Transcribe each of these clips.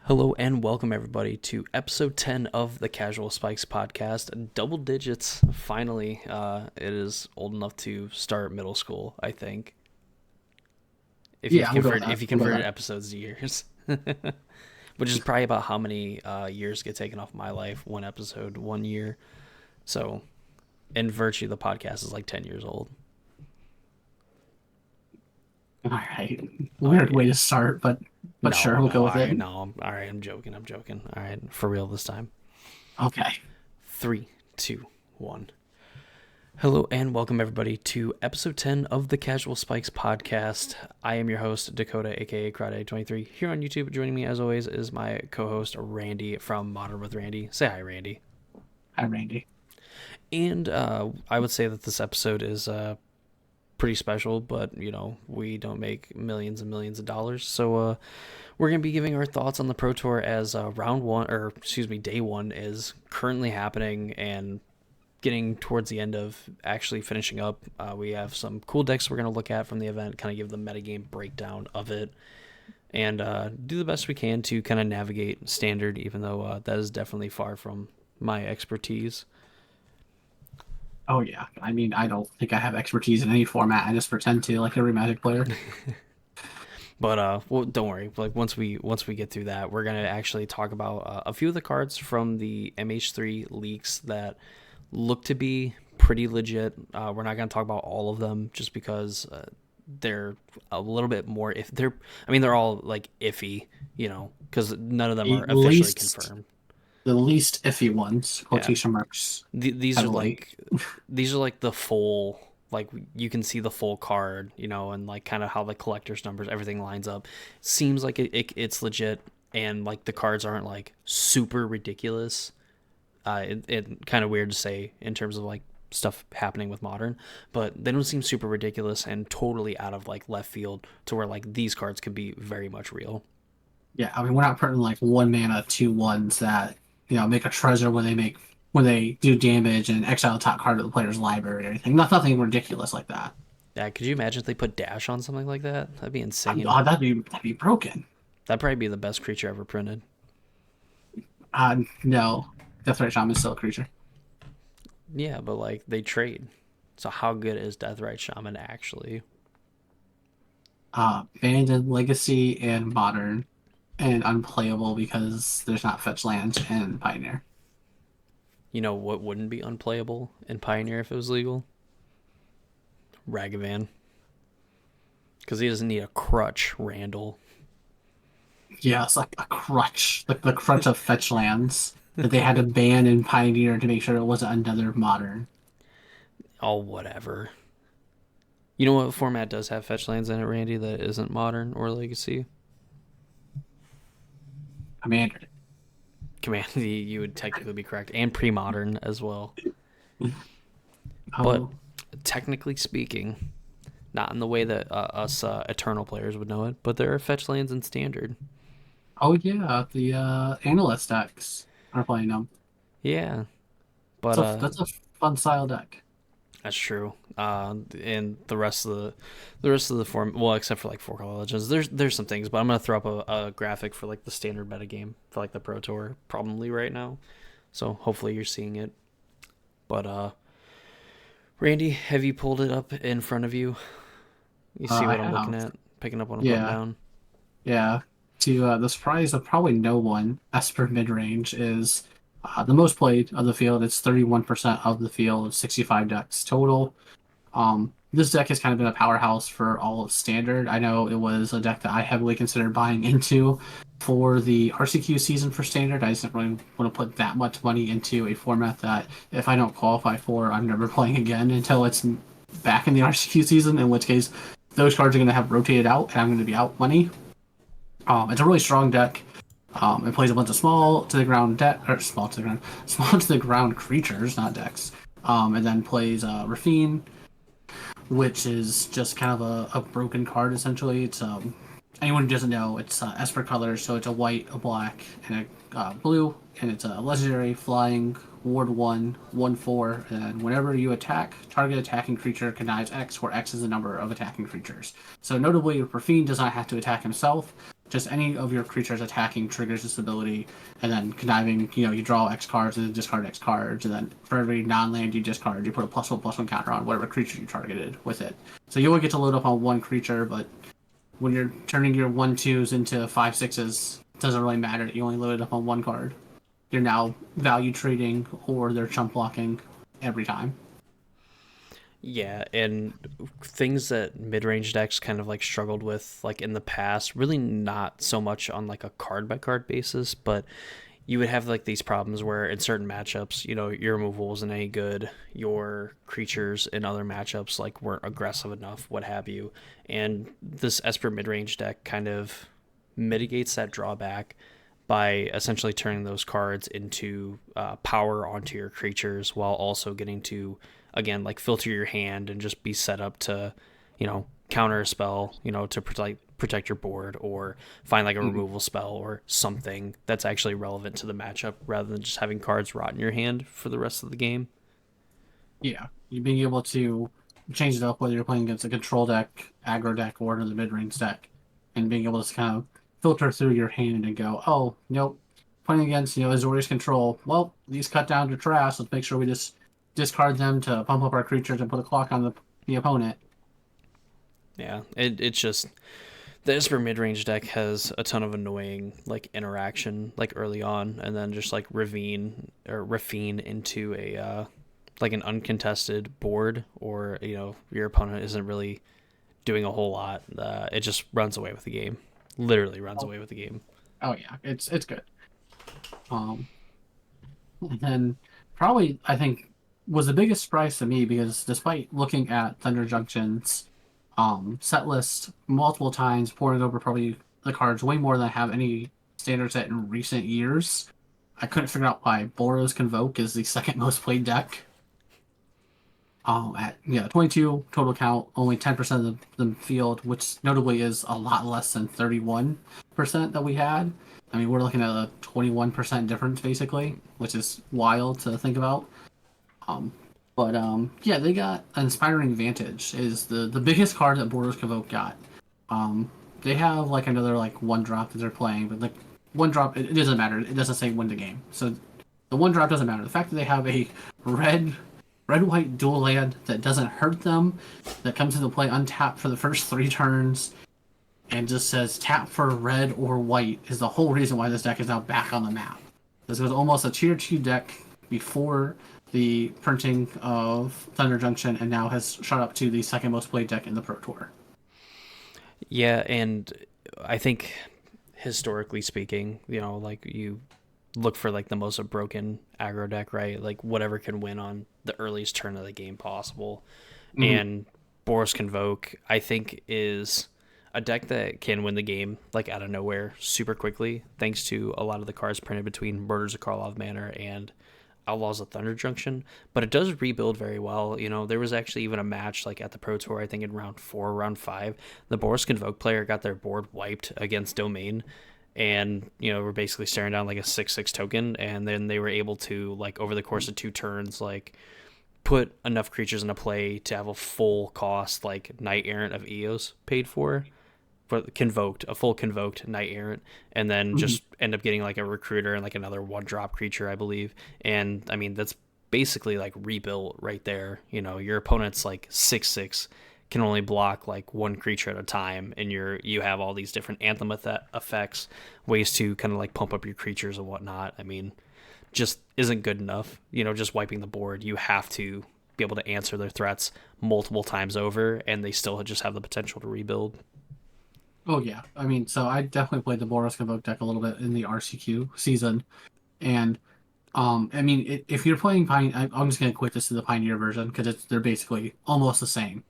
Hello and welcome everybody to episode 10 of the Casual Spikes podcast. Double digits, finally. It is old enough to start middle school, I think. If Yeah, you've we'll go with converted that. if you We'll go with converted that. episodes to years. Which is probably about how many years get taken off my life, one episode, 1 year. So in virtue the podcast is like 10 years old. All right. Oh Weird way yeah. to start, but No, sure, we'll no, go with it. all right, I'm joking. All right, for real this time. Okay. Three, two, one. Hello and welcome everybody to episode 10 of the Casual Spikes podcast. I am your host, Dakota, aka Karate23, here on YouTube. Joining me as always is my co-host, Randy from Modern with Randy. Say hi, Randy. Hi, Randy. And I would say that this episode is pretty special, but we don't make millions and millions of dollars. So we're going to be giving our thoughts on the Pro Tour as day one is currently happening and getting towards the end of actually finishing up. We have some cool decks we're going to look at from the event, kind of give the metagame breakdown of it, and do the best we can to kind of navigate standard, even though that is definitely far from my expertise. Oh yeah. I mean, I don't think I have expertise in any format. I just pretend to, like every Magic player. But well, don't worry. Like once we get through that, we're gonna actually talk about a few of the cards from the MH3 leaks that look to be pretty legit. We're not going to talk about all of them just because they're a little bit more if they're I mean they're all like iffy, because none of them The are officially least, confirmed. the least iffy ones, Yeah. quotation marks, These are heavily. like the full, like you can see the full card, and like kind of how the collector's numbers, everything lines up. Seems like it's legit, and like the cards aren't like super ridiculous. It kind of weird to say in terms of like stuff happening with modern, but they don't seem super ridiculous and totally out of like left field to where like these cards could be very much real. Yeah, I mean, we're not putting like one mana 2/1s that make a treasure when they do damage and exile the top card of the player's library or anything. Nothing ridiculous like that. Yeah, could you imagine if they put dash on something like that? That'd be insane. Oh, that'd be broken. That'd probably be the best creature ever printed. No, Death Shaman is still a creature. Yeah, but like they trade. So how good is Deathrite Shaman actually? Abandoned, Legacy, and Modern, and unplayable because there's not fetch lands and Pioneer. You know what wouldn't be unplayable in Pioneer if it was legal? Ragavan. Because he doesn't need a crutch, Randall. Yeah, it's like a crutch, like the crutch of fetch lands that they had to ban in Pioneer to make sure it wasn't another Modern. Oh, whatever. You know what format does have fetch lands in it, Randy, that isn't modern or legacy? Commander. Command, you would technically be correct, and pre-modern as well. But Oh, technically speaking, not in the way that us Eternal players would know it, but there are fetch lands in standard. oh yeah, the analyst decks are playing them. Yeah, but That's a fun style deck. that's true. And the rest of the form, well, except for like Four Color Legends, there's some things, but I'm gonna throw up a graphic for like the standard meta game for like the Pro Tour probably right now. So hopefully you're seeing it. But Randy, have you pulled it up in front of you? You see I what I'm looking have. at? Picking up what I'm putting Yeah, down. yeah. To the surprise of probably no one, Esper midrange is the most played of the field. It's 31% of the field, 65 decks total. This deck has kind of been a powerhouse for all of Standard. I know it was a deck that I heavily considered buying into for the RCQ season for Standard. I just didn't really want to put that much money into a format that if I don't qualify for, I'm never playing again until it's back in the RCQ season, in which case those cards are going to have rotated out and I'm going to be out money. It's a really strong deck. It plays a bunch of small to the ground small to the ground, small to the ground creatures, not decks. And then plays Rafine, which is just kind of a broken card essentially. It's anyone who doesn't know, it's Esper colors, so it's a white, a black, and a blue, and it's a legendary flying ward 1/4, and whenever you attack, target attacking creature connives X, where X is the number of attacking creatures. So notably, Rafine does not have to attack himself. just any of your creatures attacking triggers this ability, and then conniving, you draw X cards and then discard X cards, and then for every non-land you discard, you put a +1/+1 counter on whatever creature you targeted with it. So you only get to load up on one creature, but when you're turning your 1/2s into 5/6s, it doesn't really matter. You only load it up on one card. You're now value trading or they're chump blocking every time. Yeah, and things that mid-range decks kind of like struggled with like in the past, really not so much on like a card by card basis, but you would have like these problems where in certain matchups, your removal wasn't any good, your creatures in other matchups like weren't aggressive enough, what have you. And this Esper mid-range deck kind of mitigates that drawback by essentially turning those cards into power onto your creatures while also getting to, again, like filter your hand and just be set up to, counter a spell, to protect your board, or find like a removal spell or something that's actually relevant to the matchup rather than just having cards rot in your hand for the rest of the game. Yeah, you being able to change it up whether you're playing against a control deck, aggro deck, or another mid-range deck, and being able to kind of filter through your hand and go, oh, nope, playing against Azorius control. Well, these cut down to trash. Let's make sure we just discard them to pump up our creatures and put a clock on the opponent. Yeah, it's just the Esper mid range deck has a ton of annoying like interaction like early on, and then just like ravine into a like an uncontested board, or your opponent isn't really doing a whole lot. It just runs away with the game. Literally runs Oh, away with the game. oh yeah, it's good. Um, and then probably I think was the biggest surprise to me because despite looking at Thunder Junction's set list multiple times, pouring over probably the cards way more than I have any standard set in recent years, I couldn't figure out why Boros Convoke is the second most played deck. At 22 total count, only 10% of the field, which notably is a lot less than 31% that we had. I mean, we're looking at a 21% difference basically, which is wild to think about. Um, but yeah, they got Inspiring Vantage is the biggest card that Borders Convoke got. They have like another like one drop that they're playing, but like one drop it doesn't matter. It doesn't say win the game, so the one drop doesn't matter. The fact that they have a red white dual land that doesn't hurt them, that comes into play untapped for the first 3 turns, and just says tap for red or white is the whole reason why this deck is now back on the map. This was almost a tier 2 deck before the printing of Thunder Junction, and now has shot up to the second most played deck in the Pro Tour. Yeah, and I think historically speaking, like you look for like the most broken aggro deck, right? Like whatever can win on the earliest turn of the game possible. Mm-hmm. And Boros Convoke, I think, is a deck that can win the game like out of nowhere super quickly, thanks to a lot of the cards printed between Murders of Karlov Manor and Outlaws of Thunder Junction. But it does rebuild very well. There was actually even a match like at the Pro Tour, I think in round 4, round 5, the Boros Convoke player got their board wiped against Domain, and we're basically staring down like a 6/6 token, and then they were able to, like, over the course of 2 turns, like put enough creatures into play to have a full cost like Knight Errant of Eos paid for convoked, a full convoked Knight Errant, and then Mm-hmm. just end up getting like a recruiter and like another 1 drop creature, I believe. And I mean, that's basically like rebuilt right there. Your opponent's like 6/6 can only block like one creature at a time, and you have all these different anthem effects, ways to kind of like pump up your creatures and whatnot. I mean, just isn't good enough. Just wiping the board, you have to be able to answer their threats multiple times over, and they still just have the potential to rebuild. Oh yeah, I mean, so I definitely played the Boros Convoke deck a little bit in the RCQ season, and I mean, if you're playing I'm just gonna equate this to the Pioneer version because they're basically almost the same.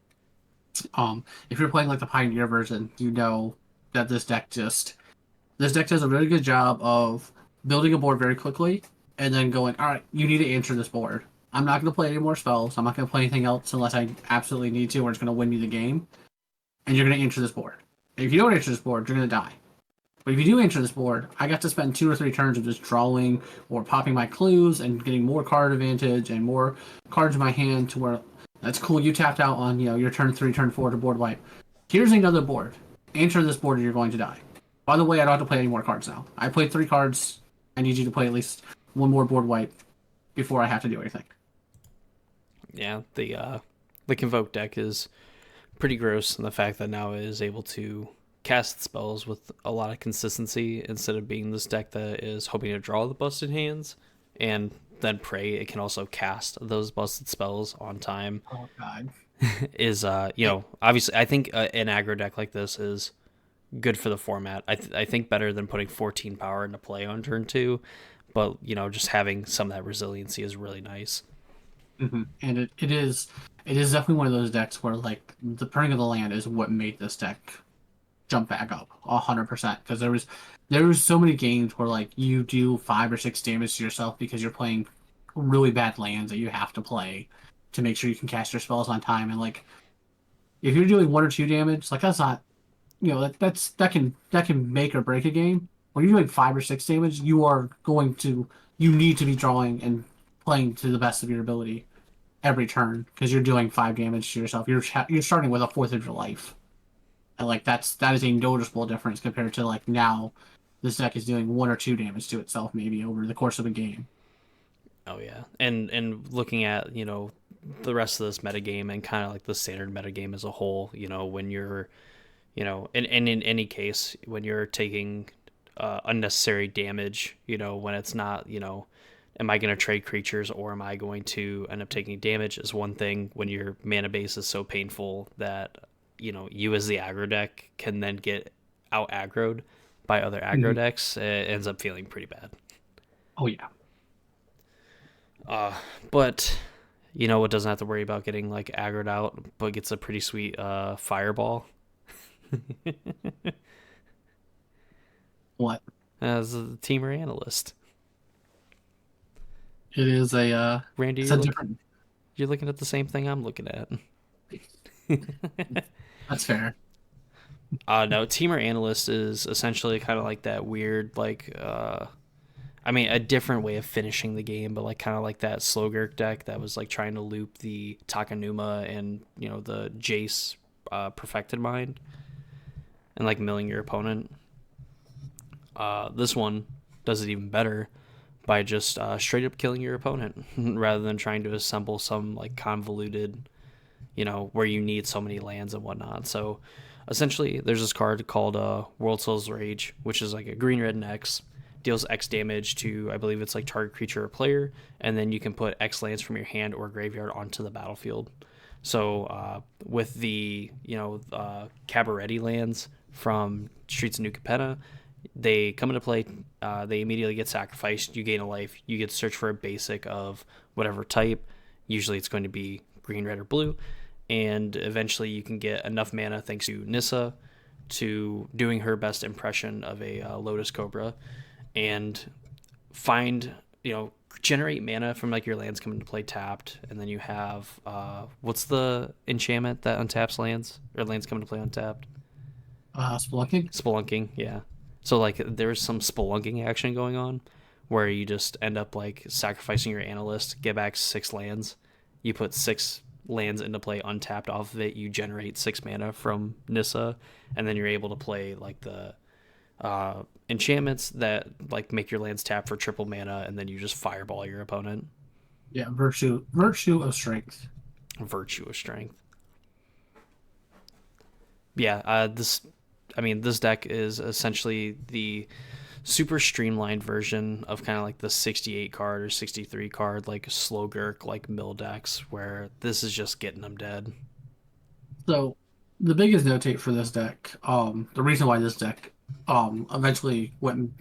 If you're playing like the Pioneer version, you know that this deck does a really good job of building a board very quickly and then going, all right, you need to answer this board. I'm not going to play any more spells. I'm not going to play anything else unless I absolutely need to, or it's going to win me the game. And you're going to answer this board. And if you don't answer this board, you're going to die. But if you do answer this board, I got to spend 2 or 3 turns of just drawing or popping my clues and getting more card advantage and more cards in my hand to where that's cool. You tapped out on your turn 3, turn 4 to board wipe. Here's another board. Answer this board or you're going to die. By the way, I don't have to play any more cards now. I played 3 cards. I need you to play at least one more board wipe before I have to do anything. Yeah, the Convoke deck is pretty gross in the fact that now it is able to cast spells with a lot of consistency instead of being this deck that is hoping to draw the busted hands and then pray it can also cast those busted spells on time. Oh God. Is obviously I think an aggro deck like this is good for the format. I think better than putting 14 power into play on turn 2, but just having some of that resiliency is really nice. And it is definitely one of those decks where like the printing of the land is what made this deck jump back up 100%. Because there was so many games where like you do 5 or 6 damage to yourself because you're playing really bad lands that you have to play to make sure you can cast your spells on time. And like if you're doing 1 or 2 damage, like that's not that can make or break a game. When you're doing 5 or 6 damage, you need to be drawing and playing to the best of your ability every turn because you're doing 5 damage to yourself. You're starting with a fourth of your life, and like that is a noticeable difference compared to like now. This deck is doing 1 or 2 damage to itself maybe over the course of a game. Oh yeah, and looking at the rest of this metagame and kind of like the standard metagame as a whole, when you're and in any case when you're taking unnecessary damage, when it's not am I going to trade creatures or am I going to end up taking damage is one thing. When your mana base is so painful that you as the aggro deck can then get out aggroed by other aggro Mhm. decks, it ends up feeling pretty bad. Oh yeah. But what doesn't have to worry about getting like aggroed out, but gets a pretty sweet fireball What? as a teamer analyst. It is a Randy, it's a different. you're looking at the same thing I'm looking at. That's fair. No, teamer analyst is essentially kind of like that weird like I mean a different way of finishing the game, but like kind of like that Slogurk deck that was like trying to loop the Takanuma and the Jace perfected mind and like milling your opponent. This one does it even better by just straight up killing your opponent rather than trying to assemble some like convoluted, where you need so many lands and whatnot. So essentially, there's this card called World Soul's Rage, which is like a green red and X, deals X damage to, I believe it's like target creature or player, and then you can put X lands from your hand or graveyard onto the battlefield. So with the Cabaretti lands from Streets of New Capenna, they come into play. They immediately get sacrificed. You gain a life. You get to search for a basic of whatever type. Usually, it's going to be green, red, or blue. And eventually, you can get enough mana thanks to Nissa to doing her best impression of a Lotus Cobra, and find generate mana from like your lands coming to play tapped, and then you have what's the enchantment that untaps lands or lands coming to play untapped? Spelunking. Spelunking, yeah. So like there's some spelunking action going on where you just end up like sacrificing your analyst, get back 6 lands. You put 6 lands into play untapped off of it. You generate 6 mana from Nissa, and then you're able to play like the enchantments that like make your lands tap for triple mana, and then you just fireball your opponent. Yeah, virtue of strength. Virtue of strength. Yeah, this deck is essentially the super streamlined version of kind of like the 68 card or 63 card like Slogurk like mill decks, where this is just getting them dead. So the biggest notate for this deck, the reason why this deck eventually went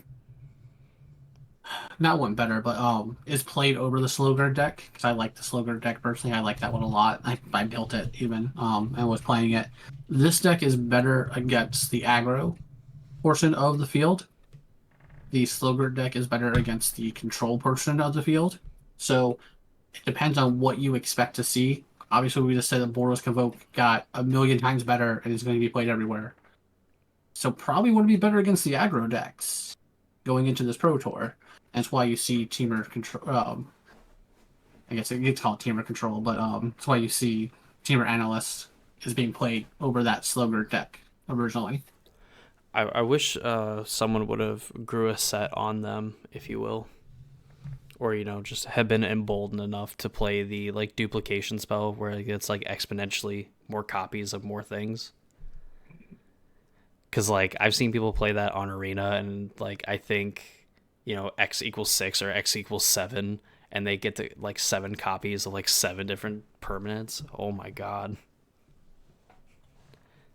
better, but is played over the Slogard deck because I like the Slogard deck personally. I like that one a lot. I built it even and was playing it. This deck is better against the aggro portion of the field. The Slogard deck is better against the control portion of the field. So it depends on what you expect to see. Obviously, we just said that Boros Convoke got a million times better and is going to be played everywhere. So probably would be better against the aggro decks going into this Pro Tour. That's why you see Teamer Control. I guess you could call it Teamer Control, but that's why you see Teamer Analyst is being played over that Slogger deck originally. I wish someone would have grew a set on them, if you will, or just have been emboldened enough to play the like duplication spell where it gets like exponentially more copies of more things. Because like I've seen people play that on arena, and like I think x equals 6 or x equals 7, and they get to like 7 copies of like 7 different permanents. Oh my god.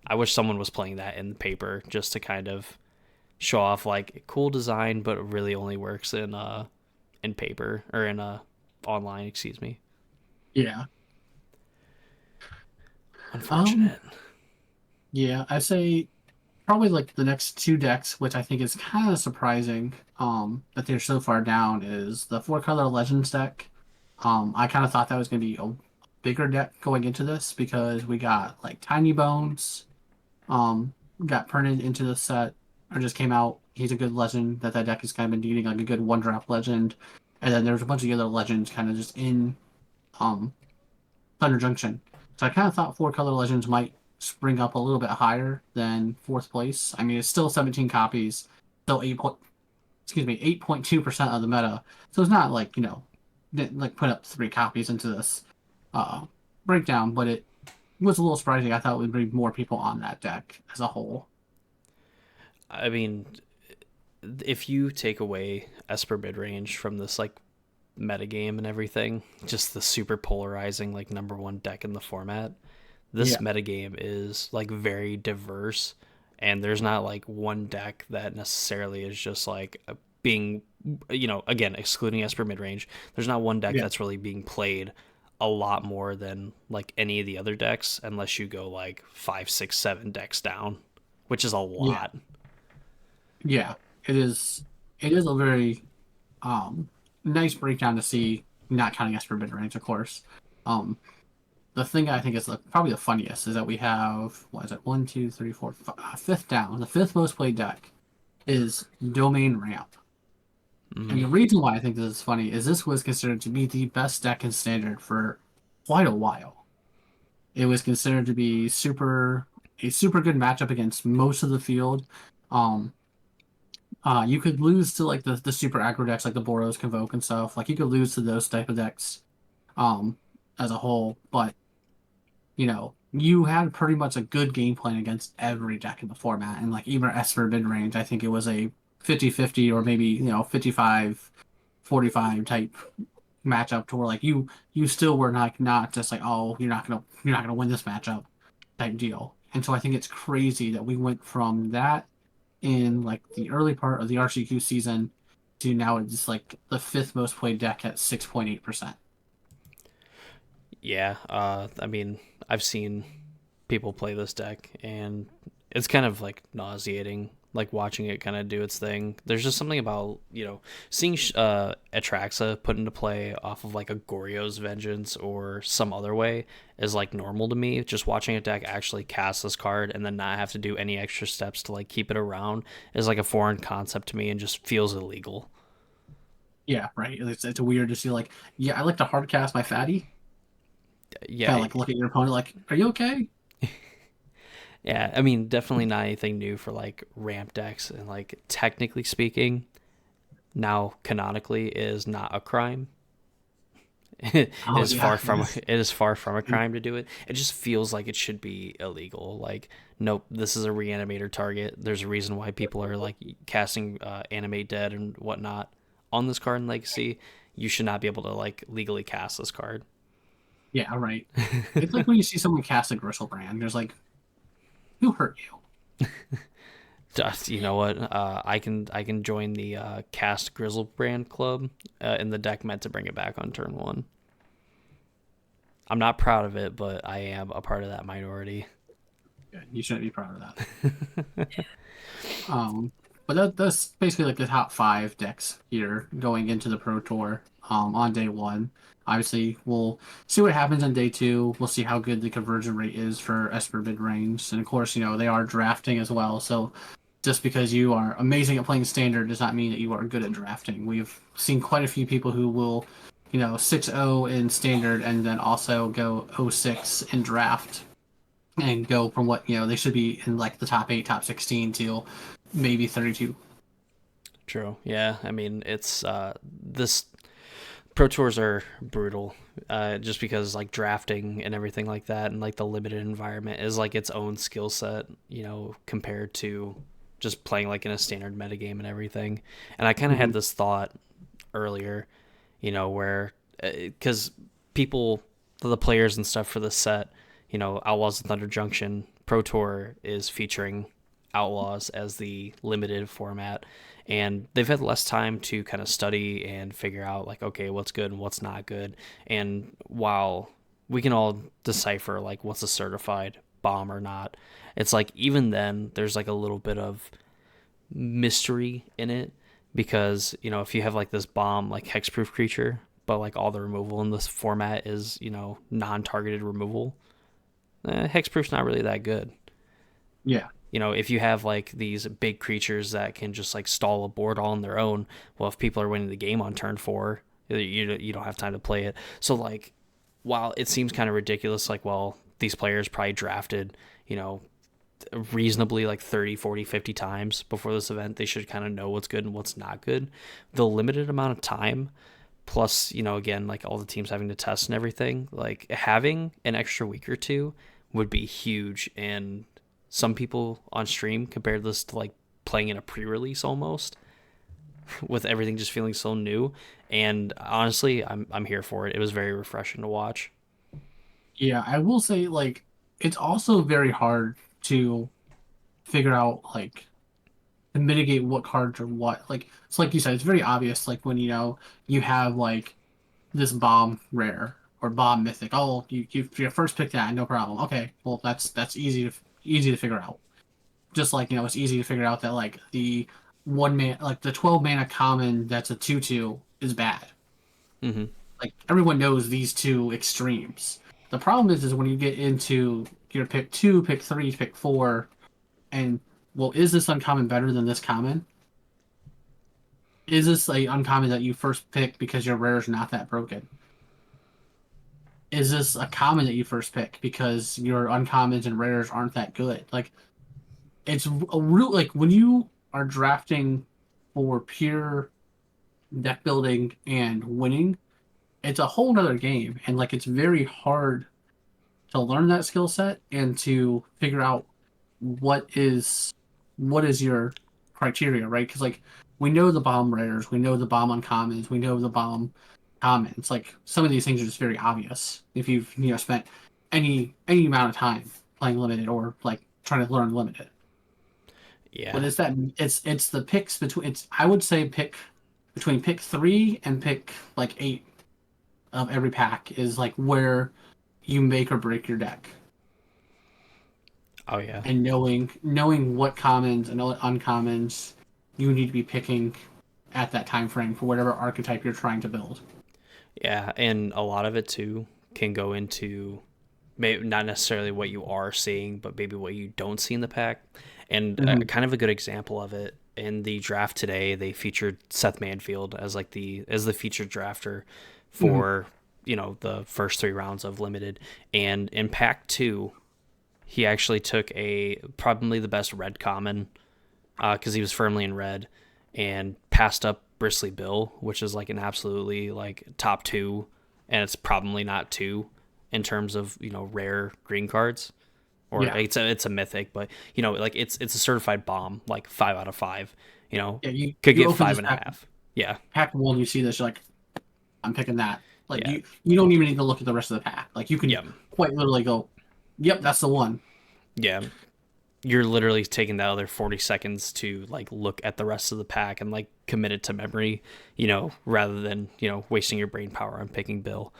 I wish someone was playing that in paper just to kind of show off like cool design, but it really only works in paper or in online. Excuse me. Yeah. Um. Unfortunate. Yeah, I say probably like the next two decks, which I think is kind of surprising, that they're so far down, is the four color Legends deck. I kind of thought that was going to be a bigger deck going into this because we got like Tiny Bones, got printed into the set or just came out. He's a good legend that deck has kind of been needing, like a good one drop legend. And then there's a bunch of other legends kind of just in um Thunder Junction. So I kind of thought four color legends might spring up a little bit higher than fourth place. I mean, it's still 17 copies, still 8.2% of the meta. So it's not like, didn't like put up 3 copies into this uh breakdown, but it was a little surprising. I thought it would bring more people on that deck as a whole. I mean, if you take away Esper mid range from this like metagame and everything, just the super polarizing like number one deck in the format, this Yeah. metagame is like very diverse, and there's not like one deck that necessarily is just like being, again, excluding Esper mid range, there's not one deck Yeah. that's really being played a lot more than like any of the other decks, unless you go like 5, 6, 7 decks down, which is a Yeah. lot. Yeah. It is a very um nice breakdown to see, not counting Esper mid range, of course. Um the thing I think is probably the funniest is that we have, what is it, one, two, three, four, fifth down. The fifth most played deck is Domain Ramp. And Mm. the reason why I think this is funny is this was considered to be the best deck in Standard for quite a while. It was considered to be a super good matchup against most of the field. Um, you could lose to like the super aggro decks like the Boros Convoke and stuff. Like you could lose to those type of decks um, as a whole, but you had pretty much a good game plan against every deck in the format. And like even Esper mid range, I think it was a 50-50 or maybe, 55-45 type matchup to where like you still were not just like, oh, you're not gonna win this matchup type deal. And so I think it's crazy that we went from that in like the early part of the RCQ season to now it's like the fifth most played deck at 6.8%. Yeah, I mean, I've seen people play this deck, and it's kind of like nauseating, like watching it kind of do its thing. There's just something about seeing Atraxa put into play off of like a Goryo's Vengeance or some other way is like normal to me. Just watching a deck actually cast this card and then not have to do any extra steps to like keep it around is like a foreign concept to me and just feels illegal. Yeah, right. It's weird to see like, yeah, I like to hard cast my fatty. Yeah, Kind of like look at your opponent like, are you okay? yeah. I mean, definitely not anything new for like ramp decks, and like technically speaking, now canonically is not a crime. It Oh is yeah, far from it is far from a crime to do it. It just feels like it should be illegal. Like, nope, this is a reanimator target. There's a reason why people are like casting animate dead and whatnot on this card in Legacy. You should not be able to like legally cast this card. yeah, right. It's like when you see someone cast a Gristle brand, there's like, who hurt you? Just, you know what? I can join the cast Grizzle brand club in the deck meant to bring it back on turn one. I'm not proud of it, but I am a part of that minority. Good. You shouldn't be proud of that. Um, but that's basically like the top five decks here going into the Pro Tour on day one. Obviously, we'll see what happens on day two. We'll see how good the conversion rate is for Esper mid range. And of course, they are drafting as well. So just because you are amazing at playing standard does not mean that you are good at drafting. We've seen quite a few people who will, 6-0 in standard and then also go 0-6 in draft. and go from what they should be in like the top 8, top 16 to maybe 32. True. Yeah. I mean, it's this pro tours are brutal, just because like drafting and everything like that, and like the limited environment is like its own skill set, compared to just playing like in a standard metagame and everything. And I kind of had Hmm. this thought earlier, where because people, the players and stuff for the set, Outlaws of Thunder Junction Pro Tour is featuring Outlaws as the limited format, and they've had less time to kind of study and figure out like, okay, what's good and what's not good. And while we can all decipher like what's a certified bomb or not, it's like even then there's like a little bit of mystery in it, because if you have like this bomb like hexproof creature, but like all the removal in this format is non-targeted removal, hexproof's not really that good. Yeah. If you have like these big creatures that can just like stall a board all on their own, well, if people are winning the game on turn 4, you don't have time to play it. So like, while it seems kind of ridiculous, like, well, these players probably drafted, you know reasonably like 30, 40, 50 times before this event, they should kind of know what's good and what's not good. The limited amount of time, plus, again, like all the teams having to test and everything, like having an extra week or two would be huge. And some people on stream compared this to like playing in a pre-release almost, with everything just feeling so new. And honestly, I'm here for it. It was very refreshing to watch. Yeah, I will say like it's also very hard to figure out like to mitigate what cards are what. Like it's like you said, it's very obvious like when you have like this bomb rare or bomb mythic. Oh, you first pick that, no problem. Okay, well that's easy to figure out. Just like it's easy to figure out that like the one man like the 12 mana common that's a 2/2 is bad. Mm-hmm. Like everyone knows these two extremes. The problem is when you get into your pick 2, pick 3, pick 4, and well, is this uncommon better than this common? Is this a uncommon that you first pick because your rare is not that broken? Is this a common that you first pick because your uncommons and rares aren't that good? Like it's a real like when you are drafting for pure deck building and winning, it's a whole nother game, and like it's very hard to learn that skill set and to figure out what is what is your criteria, right? Because like we know the bomb rares, we know the bomb uncommons, we know the bomb commons. Like some of these things are just very obvious if you've spent any amount of time playing limited or like trying to learn limited. But Yeah. it's that it's the picks between it's I would say pick between pick 3 and pick like 8 of every pack is like where you make or break your deck. Oh yeah. And knowing what commons and what uncommons you need to be picking at that time frame for whatever archetype you're trying to build. Yeah, and a lot of it too can go into maybe not necessarily what you are seeing, but maybe what you don't see in the pack. And Hmm. kind of a good example of it, in the draft today, they featured Seth Manfield as like the featured drafter Hmm. for the first 3 rounds of limited. And in pack 2, he actually took a probably the best red common, because he was firmly in red, and passed up Bristly Bill, which is like an absolutely like top 2, and it's probably not 2 in terms of rare green cards, or Yeah, it's a mythic, but like it's a certified bomb, like 5 out of 5. yeah. You Could you get open five this and a pack half. Yeah, pack one, you see this, you're like, I'm picking that. Like yeah, you don't even need to look at the rest of the pack. Like you can yeah, quite literally go, yep, that's the one. yeah. You're literally taking that other 40 seconds to like look at the rest of the pack and like commit it to memory, rather than wasting your brain power on picking Bill.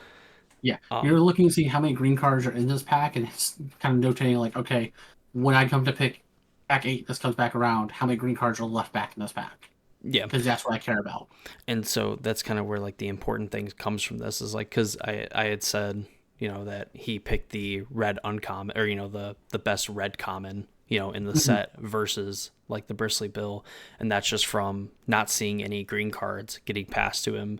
Yeah, you're um looking to see how many green cards are in this pack, and it's kind of notating like, okay, when I come to pick pack 8, this comes back around. How many green cards are left back in this pack? yeah. Because that's what I care about. And so that's kind of where like the important thing comes from this, is like, because I had said that he picked the red uncommon, or the best red common in the Mhm. set versus like the Bristly Bill, and that's just from not seeing any green cards getting passed to him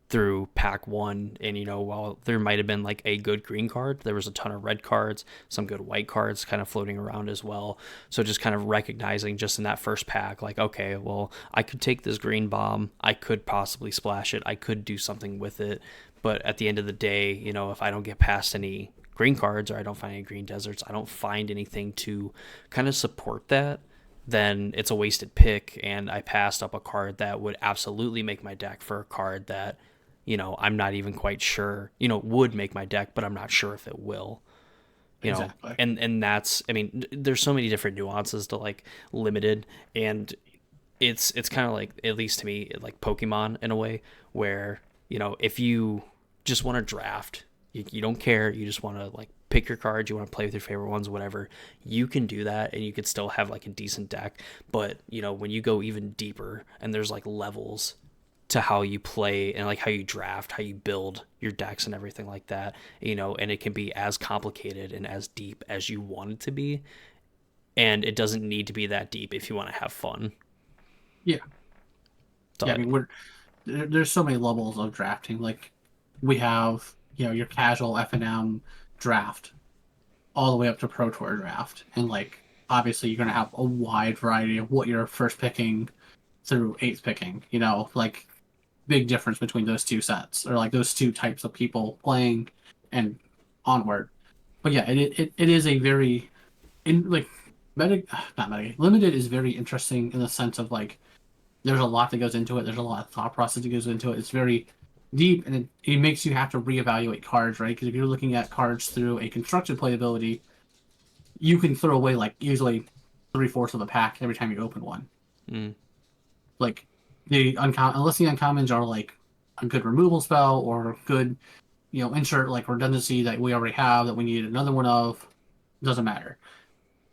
through pack one, and while there might have been like a good green card, there was a ton of red cards, some good white cards kind of floating around as well. So just kind of recognizing just in that first pack, like, okay, well, I could take this green bomb, I could possibly splash it, I could do something with it, but at the end of the day, if I don't get past any green cards, or I don't find any green deserts, I don't find anything to kind of support that, then it's a wasted pick, and I passed up a card that would absolutely make my deck for a card that I'm not even quite sure, would make my deck, but I'm not sure if it will, Exactly. and that's, I mean, there's so many different nuances to like limited, and it's kind of like, at least to me, like Pokemon in a way, where, if you just want to draft, you don't care, you just want to like pick your cards, you want to play with your favorite ones, whatever, you can do that and you could still have like a decent deck. But, when you go even deeper and there's like levels to how you play and like how you draft, how you build your decks and everything like that, and it can be as complicated and as deep as you want it to be. And it doesn't need to be that deep if you want to have fun. Yeah. Yeah. So, I mean, there's so many levels of drafting. Like we have, your casual F&M draft all the way up to Pro Tour draft. And like, obviously you're going to have a wide variety of what you're first picking through eighth picking, like big difference between those two sets, or like those two types of people playing and onward. But yeah, it is a very in like meta not meta limited is very interesting in the sense of like there's a lot that goes into it. There's a lot of thought process that goes into it. It's very deep, and it makes you have to reevaluate cards, right? Because if you're looking at cards through a constructed playability, you can throw away like easily 3/4 of the pack every time you open one. mm, Like unless the uncommons are like a good removal spell or good, insert like redundancy that we already have that we need another one of, doesn't matter.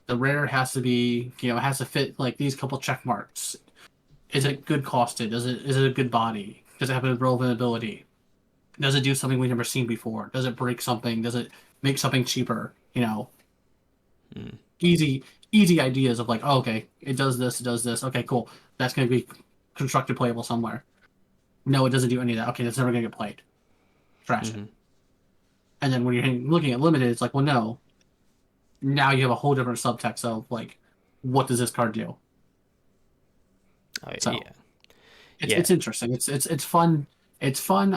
The rare has to be, it has to fit like these couple check marks. Is it good costed? Is it a good body? Does it have a relevant ability? Does it do something we've never seen before? Does it break something? Does it make something cheaper? mm, Easy ideas of like, oh, okay, it does this, it does this. Okay, cool. That's gonna be constructed playable somewhere. No, it doesn't do any of that. Okay, that's never gonna get played. Trash it. mm-hmm. And then when you're looking at limited, it's like, well, no. Now you have a whole different subtext of like, what does this card do? Oh, So yeah, it's yeah, interesting. It's fun. It's fun.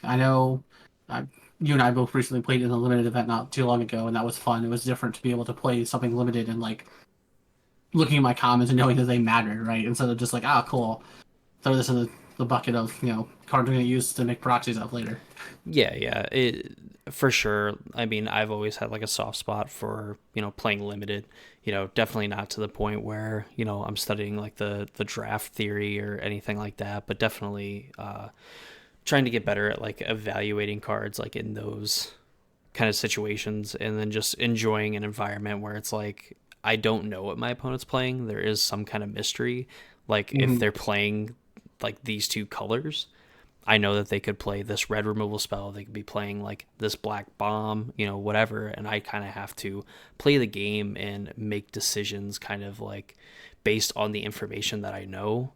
I know. I, you and I both recently played in a limited event not too long ago, and that was fun. It was different to be able to play something limited and like looking at my comments and knowing that they mattered, right? Instead of just like, ah, cool, throw this in the bucket of cards I'm going to use to make proxies of later. yeah. For sure. I mean, I've always had like a soft spot for playing limited. Definitely not to the point where I'm studying like the draft theory or anything like that, but definitely trying to get better at like evaluating cards like in those kind of situations, and then just enjoying an environment where it's like I don't know what my opponent's playing. There is some kind of mystery. Like if Mm-hmm. they're playing like these two colors, I know that they could play this red removal spell. They could be playing like this black bomb, whatever. And I kind of have to play the game and make decisions kind of like based on the information that I know,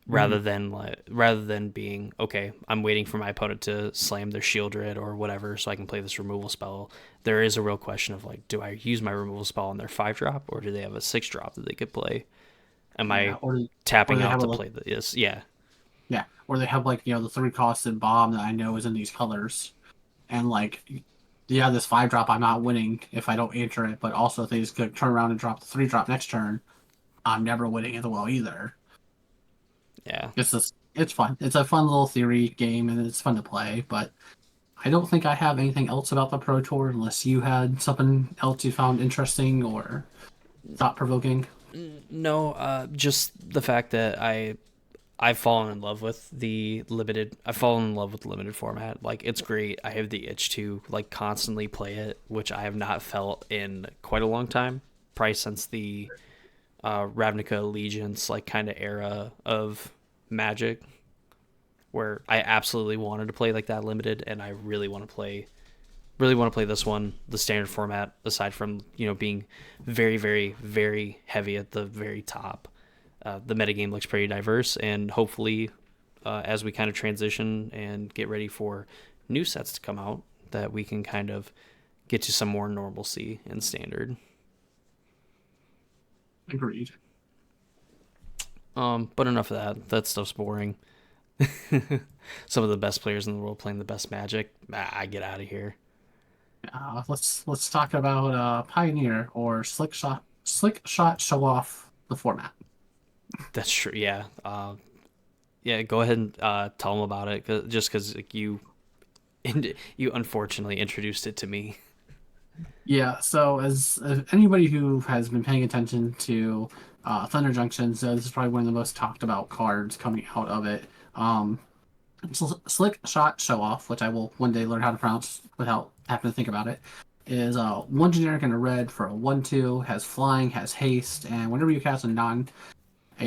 Mm-hmm. rather than being, okay, I'm waiting for my opponent to slam their Shieldred or whatever so I can play this removal spell. There is a real question of like, do I use my removal spell on their 5-drop, or do they have a 6-drop that they could play? Am Yeah, I or tapping they out have a to like play this? Yeah. yeah, or they have like the three costed bomb that I know is in these colors, and like yeah, this 5-drop I'm not winning if I don't enter it, but also if they just could turn around and drop the 3-drop next turn, I'm never winning as well either. Yeah. It's fun. It's a fun little theory game and it's fun to play, but I don't think I have anything else about the Pro Tour unless you had something else you found interesting or thought provoking. No, just the fact that I've fallen in love with I've fallen in love with the limited format. Like, it's great. I have the itch to like constantly play it, which I have not felt in quite a long time, probably since the Ravnica Allegiance like kind of era of Magic, where I absolutely wanted to play like that limited, and I really want to play this one, the standard format, aside from being very, very, very heavy at the very top. The metagame looks pretty diverse, and hopefully as we kind of transition and get ready for new sets to come out, that we can kind of get to some more normalcy in standard. Agreed. But enough of that. That stuff's boring. Some of the best players in the world playing the best Magic. I get out of here. Let's talk about Pioneer or Slick Shot. Slick Shot show off the format. That's true. Yeah. Yeah. Go ahead and tell them about it. Just because you you unfortunately introduced it to me. Yeah, so as anybody who has been paying attention to Thunder Junction, so this is probably one of the most talked about cards coming out of it. Um, Slick Shot Show Off, which I will one day learn how to pronounce without having to think about it, is one generic and a red for a 1/2, has flying, has haste, and whenever you cast a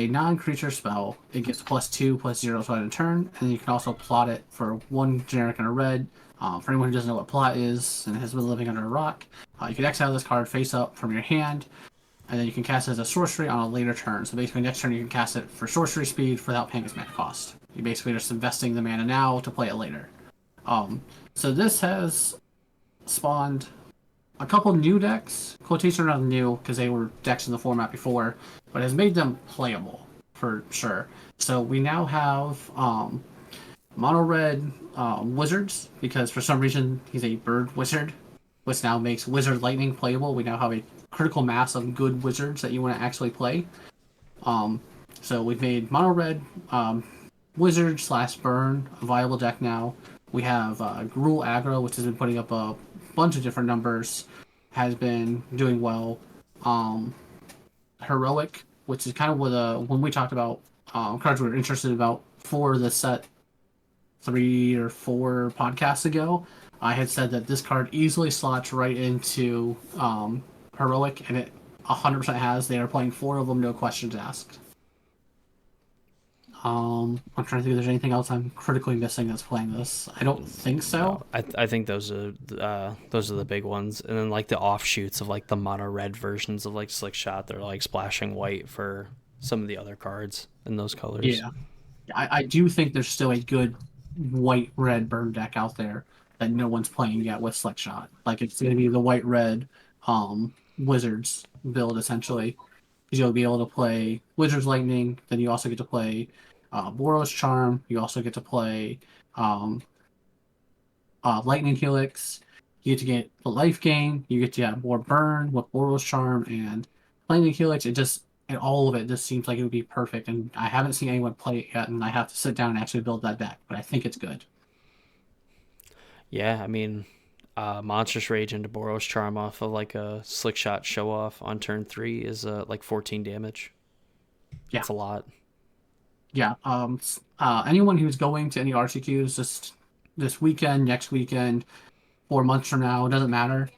non-creature spell, it gets +2/+0 so at a turn, and you can also plot it for one generic and a red. For anyone who doesn't know what plot is and has been living under a rock, you can exile this card face up from your hand, and then you can cast it as a sorcery on a later turn. So basically, next turn you can cast it for sorcery speed without paying its mana cost. You're basically just investing the mana now to play it later. So this has spawned a couple new decks, quotation around new because they were decks in the format before, but has made them playable for sure. So we now have mono red wizards because for some reason he's a bird wizard, which now makes wizard lightning playable. We now have a critical mass of good wizards that you want to actually play. So we've made mono red wizard slash burn a viable deck now. We have Gruul aggro, which has been putting up a bunch of different numbers, has been doing well. Heroic, which is kind of what when we talked about cards we were interested about for the set 3 or 4 podcasts ago, I had said that this card easily slots right into Heroic, and it 100% has. They are playing 4 of them, no questions asked. I'm trying to think if there's anything else I'm critically missing that's playing this. I don't think so. No, I think those are the big ones, and then like the offshoots of like the mono red versions of like Slick Shot, they're like splashing white for some of the other cards in those colors. Yeah, I do think there's still a good white red burn deck out there that no one's playing yet with Slick Shot. Like it's going to be the white red Wizards build essentially. Because you'll be able to play Wizards Lightning, then you also get to play Boros Charm. You also get to play um, Lightning Helix. You get to get the life gain. You get to have more burn with Boros Charm and Lightning Helix. And all of it just seems like it would be perfect. And I haven't seen anyone play it yet, and I have to sit down and actually build that deck. But I think it's good. Yeah, I mean, Monstrous Rage into Boros Charm off of like a Slick Shot show off on turn 3 is like 14 damage. Yeah, That's a lot. yeah. Anyone who's going to any RCQs this weekend, next weekend, 4 months from now, it doesn't matter.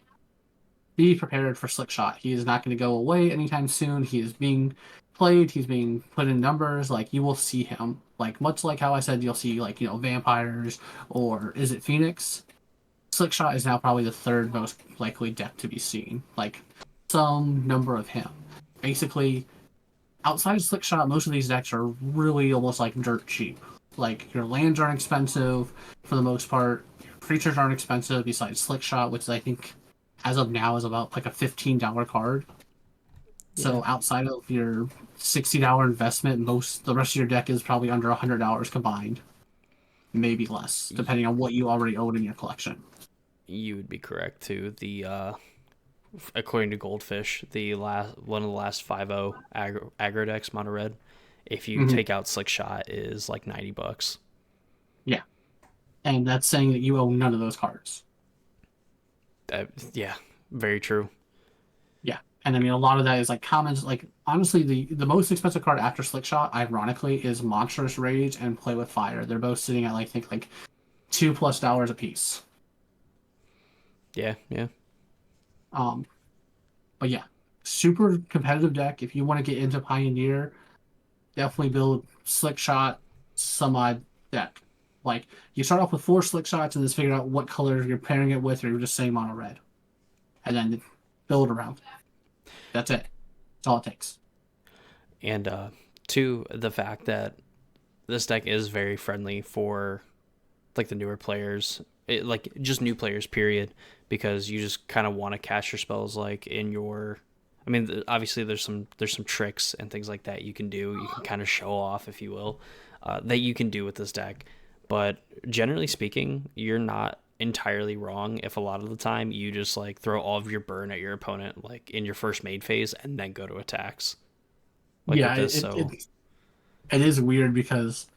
Be prepared for Slick Shot. He is not going to go away anytime soon. He is being played. He's being put in numbers. Like you will see him. Like much like how I said you'll see like vampires or is it Phoenix? Slick Shot is now probably the third most likely deck to be seen. Like some number of him. Basically, outside of Slick Shot, most of these decks are really almost like dirt cheap. Like your lands aren't expensive for the most part. Your creatures aren't expensive besides Slick Shot, which I think as of now is about like a $15 card. Yeah. So outside of your $60 investment, most the rest of your deck is probably under $100 combined, maybe less, depending on what you already own in your collection. You would be correct too. The according to Goldfish, the last one of the last 5-0 aggro decks mono red, if you Hmm. take out Slick Shot, is like $90. Yeah, and that's saying that you own none of those cards. Yeah, very true. Yeah, and I mean a lot of that is like commons. Like honestly, the most expensive card after Slick Shot, ironically, is Monstrous Rage and Play with Fire. They're both sitting at like I think like $2+ a piece. Yeah, yeah. Um, but yeah, super competitive deck. If you want to get into Pioneer, definitely build Slick Shot, some odd deck. Like you start off with 4 Slick Shots and just figure out what color you're pairing it with, or you're just saying mono red, and then build around. That's it. That's all it takes. And two, the fact that this deck is very friendly for like the newer players, like just new players, period, because you just kind of want to cast your spells like in your. I mean, obviously there's some tricks and things like that you can do. You can kind of show off, if you will, that you can do with this deck. But generally speaking, you're not entirely wrong if a lot of the time you just like throw all of your burn at your opponent like in your first main phase and then go to attacks like with Yeah, this. it, So it it is weird because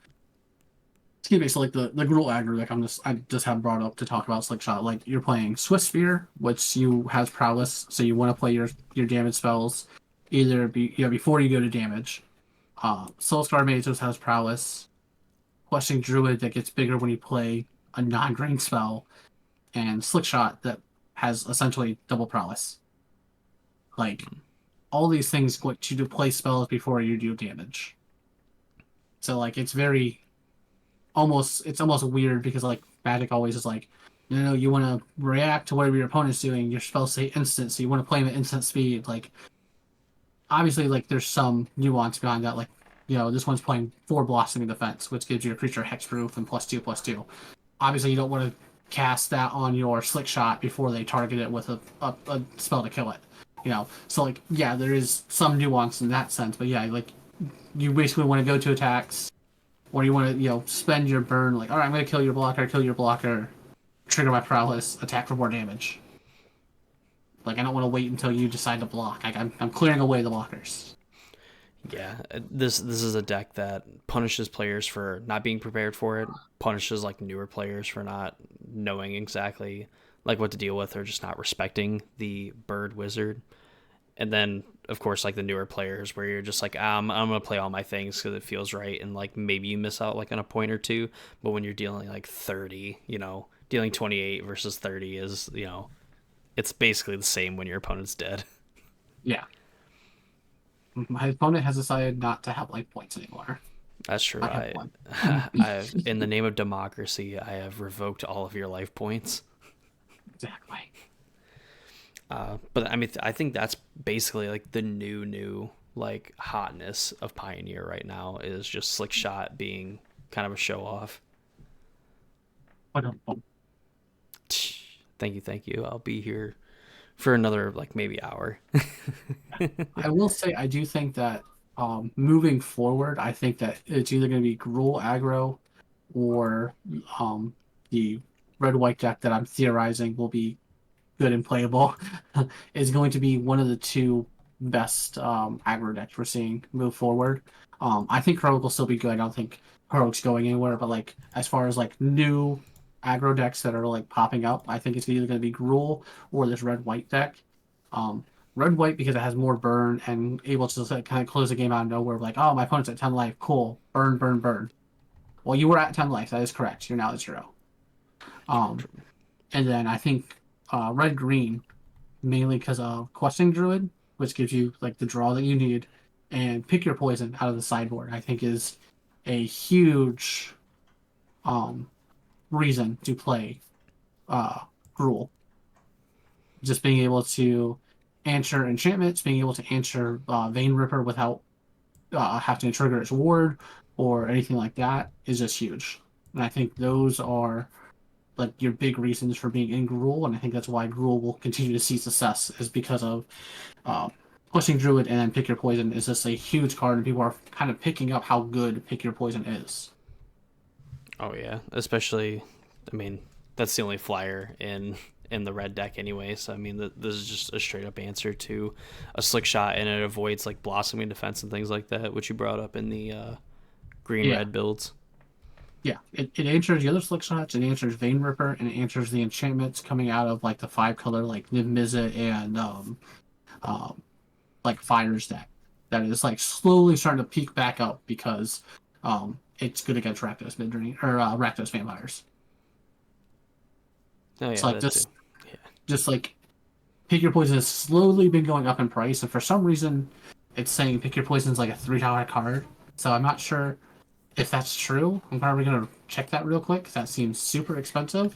excuse me, so like the Gruul aggro like I just have brought up to talk about Slickshot. Like you're playing Swift Sphere, which you has prowess, so you want to play your damage spells either before you go to damage. Soul Scar Mages has prowess. Questing Druid that gets bigger when you play a non-green spell, and Slickshot that has essentially double prowess. Like all these things want you to play spells before you do damage. So like it's almost weird because like Magic always is like, you want to react to whatever your opponent's doing. Your spells say instant, so you want to play them at instant speed. Like obviously, like there's some nuance behind that. Like this one's playing 4 Blossoming Defense, which gives you a creature hexproof and +2/+2. Obviously, you don't want to cast that on your Slick Shot before they target it with a spell to kill it. So like yeah, there is some nuance in that sense, but yeah, like you basically want to go to attacks or you want to spend your burn like, all right, I'm going to kill your blocker, trigger my prowess, attack for more damage. Like I don't want to wait until you decide to block. Like I'm clearing away the blockers. yeah, this is a deck that punishes players for not being prepared for it, punishes like newer players for not knowing exactly like what to deal with or just not respecting the bird wizard. And then of course like the newer players where you're just like I'm gonna play all my things because it feels right, and like maybe you miss out like on a point or two, but when you're dealing like 30, dealing 28 versus 30 is it's basically the same when your opponent's dead. Yeah, my opponent has decided not to have life points anymore. That's true. I have I one. I've in the name of democracy I have revoked all of your life points. Exactly. But I mean, I think that's basically like the new like hotness of Pioneer right now is just Slick Shot being kind of a show off. But um, Thank you, thank you. I'll be here for another like maybe hour. I will say I do think that moving forward, I think that it's either going to be Gruul aggro or the red white deck that I'm theorizing will be good and playable is going to be one of the two best aggro decks we're seeing move forward. I think Heroic will still be good. I don't think Heroic's going anywhere, but like as far as like new aggro decks that are like popping up, I think it's either going to be Gruul or this red white deck. Um, red white because it has more burn and able to like, kind of close the game out of nowhere. Like, oh, my opponent's at 10 life, cool, burn, burn, burn. Well, you were at 10 life. That is correct. You're now at 0. Um, and then I think red green mainly because of Questing Druid, which gives you like the draw that you need, and pick your poison out of the sideboard. I think is a huge um, reason to play uh, Gruul. Just being able to answer enchantments, being able to answer Vein Ripper without having to trigger its ward or anything like that is just huge. And I think those are like your big reasons for being in Gruul, and I think that's why Gruul will continue to see success is because of uh, pushing Druid and then Pick Your Poison is just a huge card, and people are kind of picking up how good Pick Your Poison is. Oh yeah, especially, I mean, that's the only flyer in the red deck anyway. So I mean, this is just a straight up answer to a Slick Shot, and it avoids like blossoming defense and things like that, which you brought up in the green Yeah, red builds. yeah. It answers the other Slick Shots, it answers Vein Ripper, and it answers the enchantments coming out of like the 5 color like Niv Mizzet and um, like Fire's deck that is like slowly starting to peak back up because it's good against Rakdos mid or Rakdos vampires. Oh It's yeah, like that too. Yeah. just like Pick Your Poison has slowly been going up in price, and for some reason, it's saying Pick Your Poison is like a $3 card. So I'm not sure if that's true. I'm probably gonna check that real quick. 'Cause that seems super expensive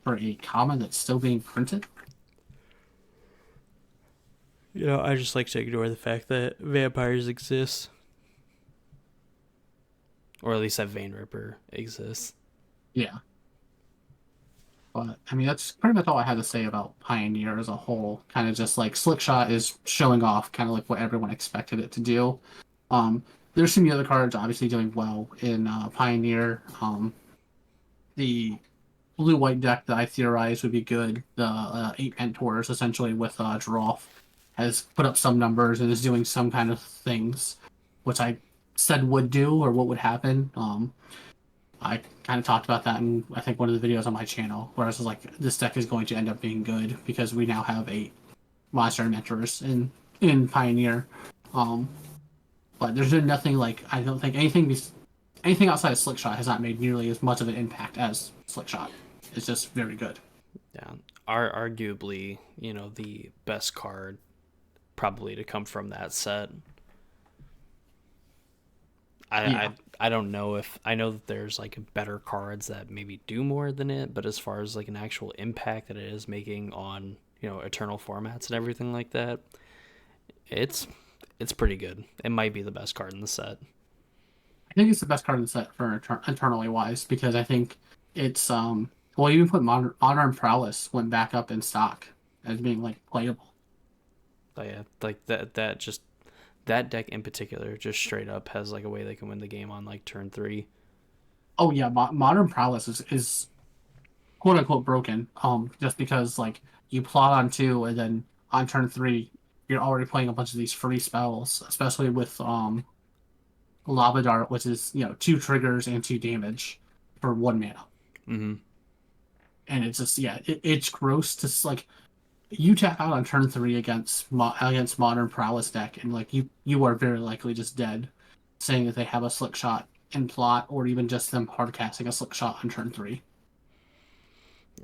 for a common that's still being printed. I just like to ignore the fact that vampires exist. or at least that Vein Ripper exists. Yeah. But I mean, that's pretty much all I had to say about Pioneer as a whole. Kind of just like Slickshot is showing off kind of like what everyone expected it to do. Um, there's some other cards obviously doing well in Pioneer. The blue white deck that I theorized would be good. The eight Mentors essentially with Droth has put up some numbers and is doing some kind of things, which I said would do or what would happen. I kind of talked about that in I think one of the videos on my channel, where I was like, this deck is going to end up being good because we now have eight monster mentors in Pioneer. Um, but there's been nothing like I don't think anything outside of Slickshot has not made nearly as much of an impact as Slickshot. It's just very good. Yeah, are arguably the best card probably to come from that set. I, Yeah, I I don't know if I know that there's like better cards that maybe do more than it, but as far as like an actual impact that it is making on eternal formats and everything like that, it's it's pretty good. It might be the best card in the set. I think it's the best card in the set for internally wise because I think it's well even put modern prowess went back up in stock as being like playable. But yeah, like that deck in particular just straight up has like a way they can win the game on like turn three. Oh yeah, modern prowess is quote unquote broken. Just because like you plot on two and then on turn three you're already playing a bunch of these free spells, especially with Lava Dart, which is two triggers and two damage for one mana. Mm-hmm. And it's just it's gross to like you tap out on turn three against modern prowess deck and like you are very likely just dead, saying that they have a slick shot in plot or even just them hard casting a slick shot on turn three.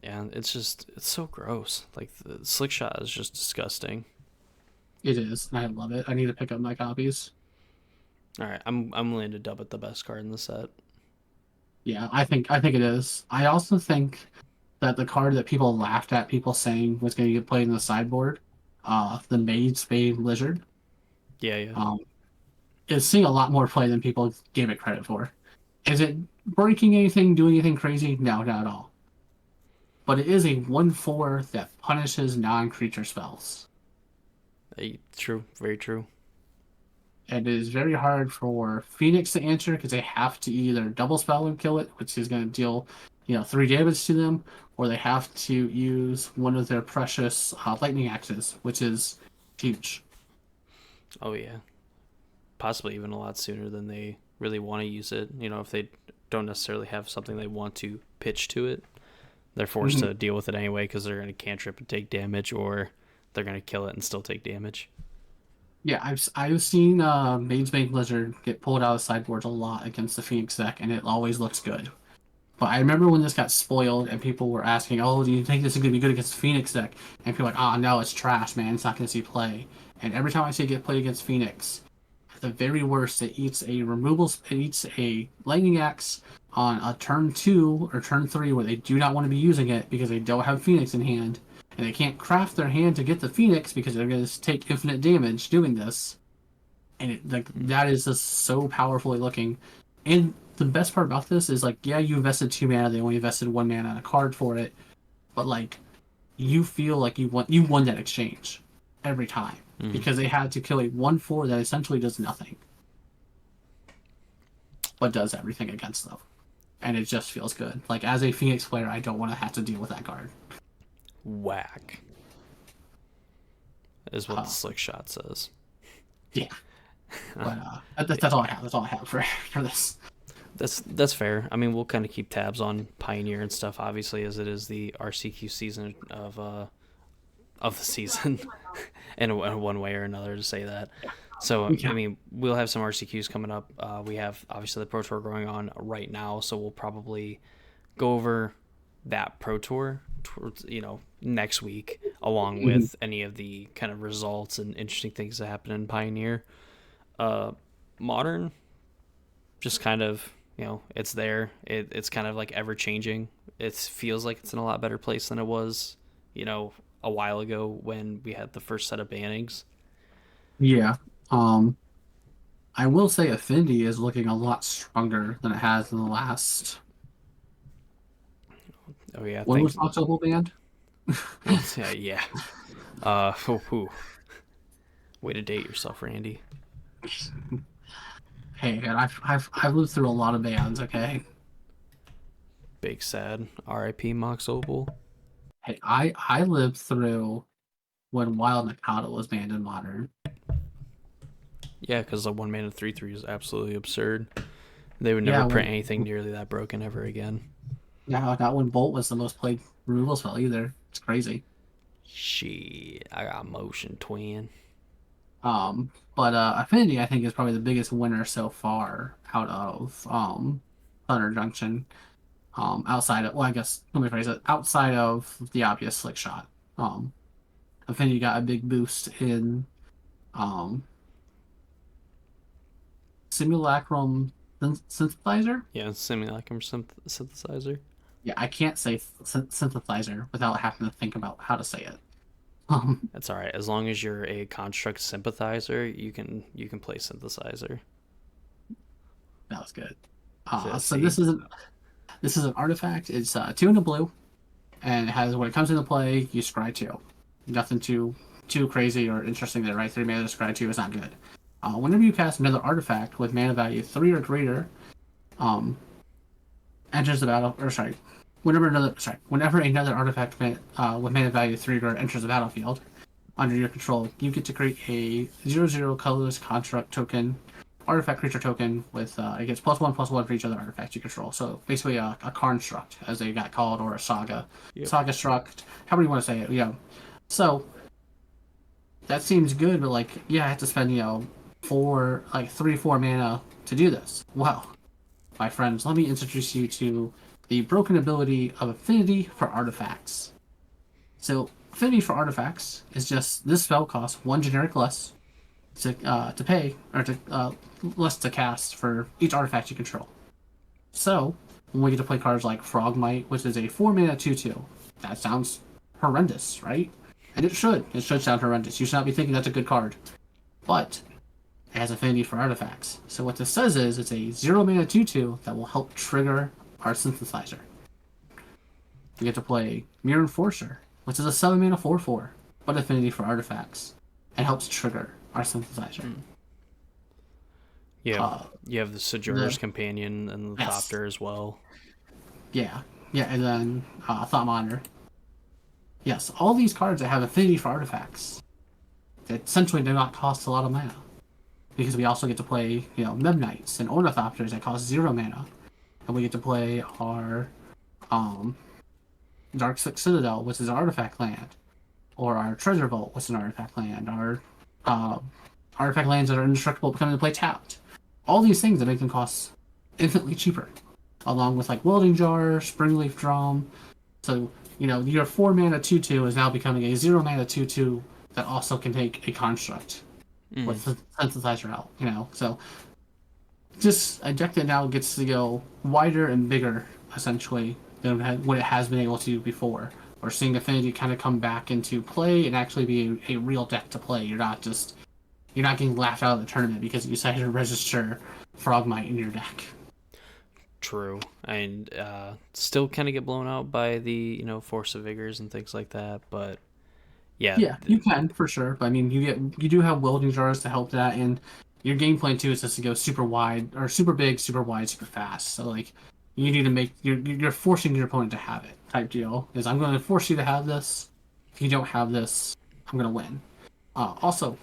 Yeah, it's so gross. Like the slick shot is just disgusting. It is, and I love it. I need to pick up my copies. All right, I'm willing to dub it the best card in the set. Yeah, I think it is. I also think that the card that people laughed at people saying was going to get played in the sideboard, the Maid Spade Lizard, Yeah, yeah. um, is seeing a lot more play than people gave it credit for. Is it breaking anything, doing anything crazy? No, not at all. But it is a 1/4 that punishes non-creature spells. True, very true. And it is very hard for Phoenix to answer because they have to either double spell and kill it, which is going to deal, 3 damage to them, or they have to use one of their precious lightning axes, which is huge. Oh yeah, possibly even a lot sooner than they really want to use it. If they don't necessarily have something they want to pitch to it, they're forced Mhm. to deal with it anyway because they're going to cantrip and take damage, or they're going to kill it and still take damage. Yeah, I've seen Maid's Bane Blizzard get pulled out of sideboards a lot against the Phoenix deck, and it always looks good. But I remember when this got spoiled and people were asking, "Oh, do you think this is going to be good against the Phoenix deck?" And people were like, "Ah, no, it's trash, man. It's not going to see play." And every time I see it get played against Phoenix, at the very worst, it eats it eats a lightning axe on a turn two or turn three where they do not want to be using it because they don't have Phoenix in hand, and they can't craft their hand to get the Phoenix because they're going to take infinite damage doing this. And like that is just so powerfully looking. And the best part about this is like, yeah, you invested 2 mana, they only invested 1 mana on a card for it, but like you feel like you won that exchange every time Mm-hmm. because they had to kill a 1/4 that essentially does nothing but does everything against them. And it just feels good. Like as a Phoenix player, I don't want to have to deal with that card. Whack is what the Uh, slick shot says. yeah, but that's all I have. That's all I have for this. That's fair. I mean, we'll kind of keep tabs on Pioneer and stuff, obviously, as it is the RCQ season of the season, in one way or another to say that. So Yeah. I mean, we'll have some RCQs coming up. We have obviously the Pro Tour going on right now, so we'll probably go over that Pro Tour towards next week, along Mhm. with any of the kind of results and interesting things that happen in Pioneer. Modern, just kind of it's there. It's kind of like ever changing. It feels like it's in a lot better place than it was you know a while ago when we had the first set of bannings. Yeah. Um, I will say Affinity is looking a lot stronger than it has in the last. Oh yeah, When thank. was Fox Opal banned? What's yeah. Way to date yourself, Randy. Hey, man, I've lived through a lot of bans. Okay. Big sad. R.I.P. Mox Opal. Hey, I lived through when Wild Mikado was banned in Modern. Yeah, because the 1 mana 3/3 is absolutely absurd. They would never Yeah, print when anything nearly that broken ever again. yeah, not when Bolt was the most played removal spell either. It's crazy. Shit, I got motion twin. But Affinity I think is probably the biggest winner so far out of Thunder Junction. Outside of, well, I guess let me phrase it, outside of the obvious slick shot. Um, Affinity got a big boost in um Simulacrum Synthesizer. Yeah, simulacrum synthesizer. Yeah, I can't say synthesizer without having to think about how to say it. Um, That's all right. As long as you're a construct sympathizer, you can play synthesizer. that was good. So See, this is an artifact. It's two in a blue, and it has when it comes into play, you scry two. Nothing too crazy or interesting there, right? 3 mana to scry two is not good. Whenever you cast another artifact with mana value 3 or greater, um, enters the battle. Or sorry, whenever another artifact with mana value 3 or greater enters the battlefield under your control, you get to create a 0/0 colorless construct token, artifact creature token with it gets +1/+1 for each other artifact you control. So basically a construct, as they got called, or a yep. saga struct, however you want to say it. Yeah. So that seems good, but like, yeah, I have to spend 3 4 mana to do this. Well, my friends, let me introduce you to the broken ability of Affinity for Artifacts. So Affinity for Artifacts is just this spell costs 1 generic less to pay, or to less to cast for each artifact you control. So when we get to play cards like Frogmite, which is a 4 mana 2/2, that sounds horrendous, right? And it should. It should sound horrendous. You should not be thinking that's a good card. But it has affinity for artifacts. So what this says is it's a 0 mana 2/2 that will help trigger our synthesizer. You get to play Mirror Enforcer, which is a 7 mana 4/4, but affinity for artifacts, and helps trigger our synthesizer. Mm. Uh, You have the Sojourner's the Companion and the yes, Thopter as well. yeah, yeah, and then Thought Monitor. Yes, all these cards that have affinity for artifacts that essentially do not cost a lot of mana, because we also get to play Memnites and Ornithopters that cost 0 mana, and we get to play our um, Dark Citadel, which is an artifact land, or our Treasure Vault, which is an artifact land, our uh, artifact lands that are indestructible becoming to play tapped. All these things that make them cost infinitely cheaper, along with like Welding Jar, Springleaf Drum. So your 4 mana 2/2 is now becoming a 0 mana 2/2 that also can take a construct Mm. with the synthesizer out. So just a deck that now gets to go wider and bigger, essentially, than what it has been able to before. We're seeing Affinity kind of come back into play and actually be a real deck to play. You're not getting laughed out of the tournament because you decided to register Frogmite in your deck. True, and still kind of get blown out by the Force of Vigors and things like that. But yeah, Yeah, you can for sure. But I mean, you do have welding jars to help that, and your game plan too is just to go super wide or super big, super wide, super fast. So like, you need to make you're forcing your opponent to have it type deal. Is I'm going to force you to have this. If you don't have this, I'm going to win. Also,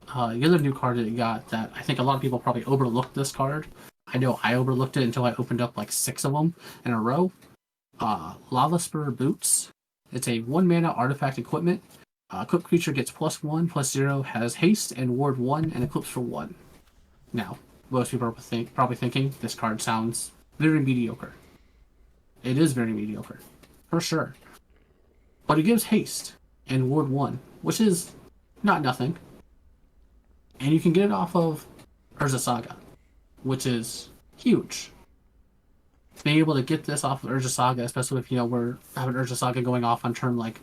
the other new card that you got that I think a lot of people probably overlooked this card. I know I overlooked it until I opened up like 6 of them in a row. Lava Spur Boots. It's a 1 mana artifact equipment. Equipped creature gets +1/+0, has haste and ward 1, and equips for 1. Now, most people are probably thinking this card sounds very mediocre. It is very mediocre, for sure. But it gives haste and ward 1, which is not nothing. And you can get it off of Urza Saga, which is huge. Being able to get this off of Urza Saga, especially if we're having Urza Saga going off on turn like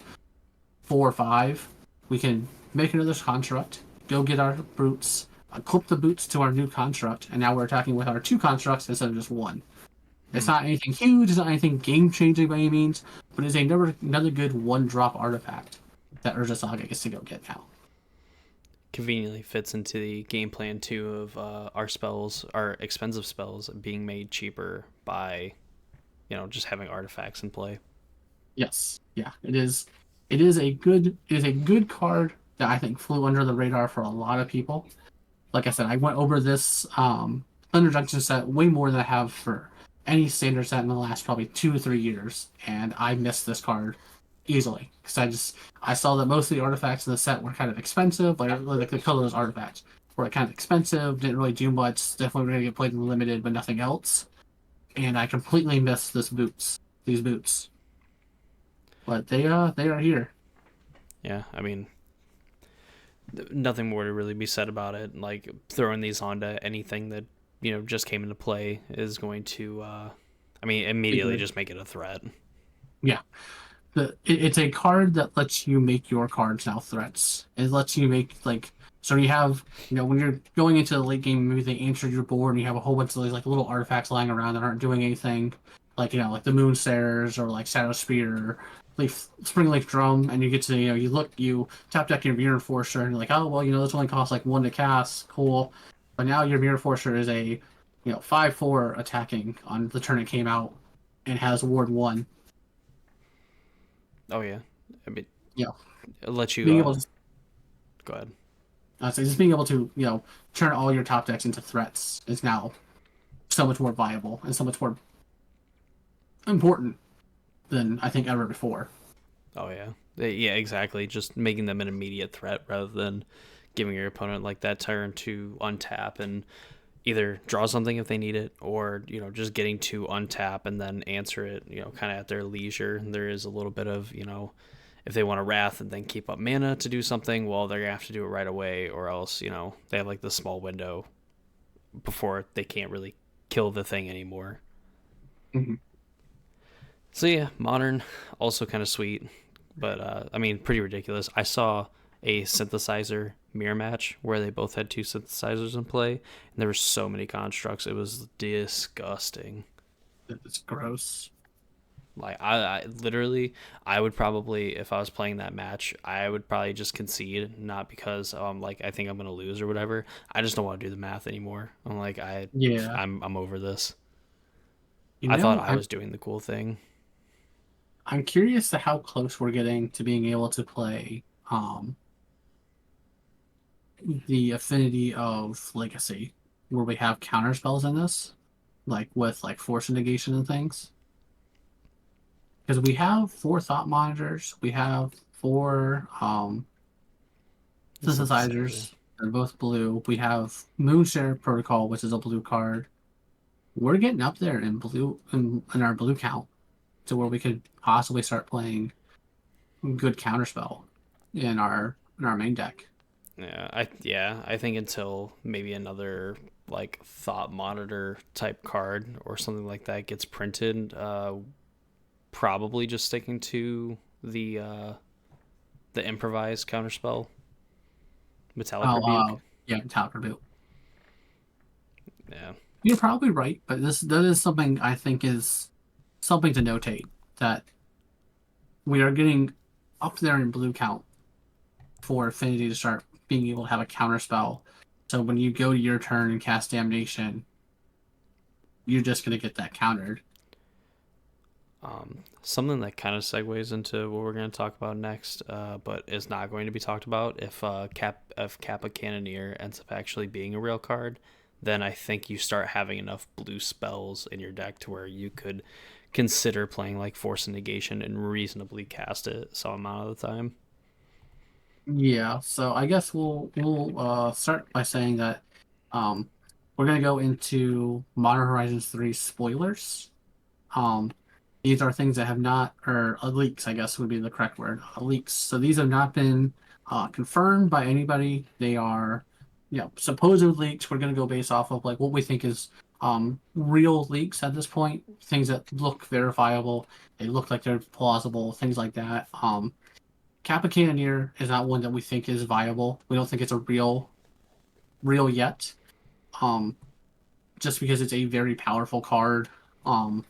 4 or 5, we can make another construct, go get our brutes, clip the boots to our new construct, and now we're attacking with our two constructs instead of just one. It's Hmm. not anything huge, it's not anything game changing by any means, but it's another good one drop artifact that Urza Saga gets to go get now. Conveniently fits into the game plan too of our spells, our expensive spells, being made cheaper by just having artifacts in play. Yes, yeah, it is. It is a good card that I think flew under the radar for a lot of people. Like I said, I went over this Thunder Junction set way more than I have for any standard set in the last probably 2 or 3 years, and I missed this card easily because I saw that most of the artifacts in the set were kind of expensive, like the colorless artifacts were kind of expensive, didn't really do much, definitely going to get played in limited, but nothing else. And I completely missed these boots, but they are here. Yeah, I mean, nothing more to really be said about it. Like throwing these onto anything that just came into play is going to, I mean, immediately just make it a threat. Yeah, it's a card that lets you make your cards now threats. It lets you make like so you have when you're going into the late game, maybe they answered your board and you have a whole bunch of these like little artifacts lying around that aren't doing anything, like like the Moon Stairs or like Shadow Spear, Leaf Spring Leaf Drum, and you get to you tap deck your Mirror Forcer and you're like, oh well, this only costs like one to cast, cool, but now your Mirror Forcer is a 5/4 attacking on the turn it came out and has Ward 1. Oh yeah, I mean, You know, it lets you. being able to Go ahead. So just being able to, turn all your top decks into threats is now so much more viable and so much more important than I think ever before. Oh yeah, yeah, exactly. Just making them an immediate threat rather than giving your opponent like that turn to untap and either draw something if they need it, or just getting to untap and then answer it, kind of at their leisure. There is a little bit of if they want to wrath and then keep up mana to do something, well, they're gonna have to do it right away, or else they have like the small window before they can't really kill the thing anymore. Mhm. So yeah, modern also kind of sweet, but I mean pretty ridiculous. I saw a synthesizer mirror match where they both had two synthesizers in play, and there were so many constructs. It was disgusting. It's gross. Like I literally, I would probably, if I was playing that match, I would probably just concede, not because like I think I'm gonna lose or whatever. I just don't want to do the math anymore. I'm like Yeah. I'm over this. You I thought know, I I'm was doing the cool thing. I'm curious to how close we're getting to being able to play the affinity of Legacy, where we have counter spells in this, like with like force negation and things. Because we have four thought monitors, we have four The synthesizer. synthesizers. They're both blue. We have Moonshare Protocol, which is a blue card. We're getting up there in blue in our blue count to where we could possibly start playing good counterspell in our main deck. I think until maybe another like thought monitor type card or something like that gets printed, probably just sticking to the improvised counterspell metallic Oh, rebuke. yeah, Talcott Boot. Yeah. You're probably right, but that is something I think is something to notate that we are getting up there in blue count for Affinity to start being able to have a counterspell. So when you go to your turn and cast Damnation, you're just going to get that countered. Something that kind of segues into what we're going to talk about next, but is not going to be talked about if Kappa Cannoneer ends up actually being a real card, then I think you start having enough blue spells in your deck to where you could consider playing like Force and Negation and reasonably cast it some amount of the time. Yeah, so I guess we'll start by saying that um, we're gonna go into Modern Horizons 3 spoilers. Um, these are things that have not, or leaks, I guess would be the correct word, leaks. So these have not been confirmed by anybody. They are, supposed leaks. We're gonna go based off of like what we think is real leaks at this point, things that look verifiable, they look like they're plausible, things like that. Kappa Cannoneer is not one that we think is viable. We don't think it's a real real yet. Um, just because it's a very powerful card. And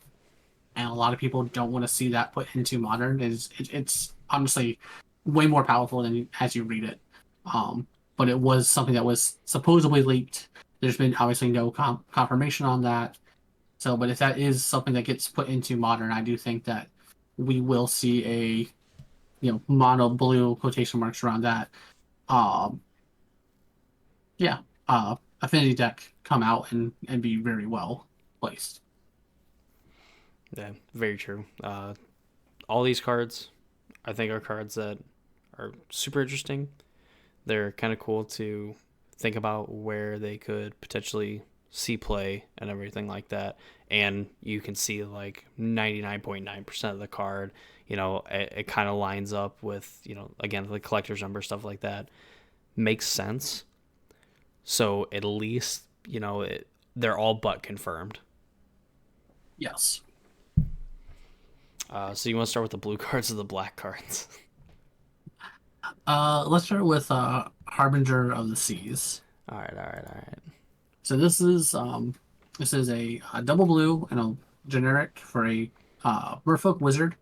a lot of people don't want to see that put into modern. It's honestly way more powerful than as you read it. Um, but it was something that was supposedly leaked. There's been obviously no confirmation on that. So, but if that is something that gets put into modern, I do think that we will see a mono blue quotation marks around that. Um, yeah, affinity deck come out and be very well placed. Yeah, very true. All these cards, I think, are cards that are super interesting. They're kind of cool to think about where they could potentially see play and everything like that. And you can see like 99.9% of the card, it kind of lines up with, again, the collector's number, stuff like that. Makes sense. So at least, they're all but confirmed. Yes. So you want to start with the blue cards or the black cards? Let's start with Harbinger of the Seas. All right, all right, all right. So this is a double blue and a generic for a Merfolk Wizard.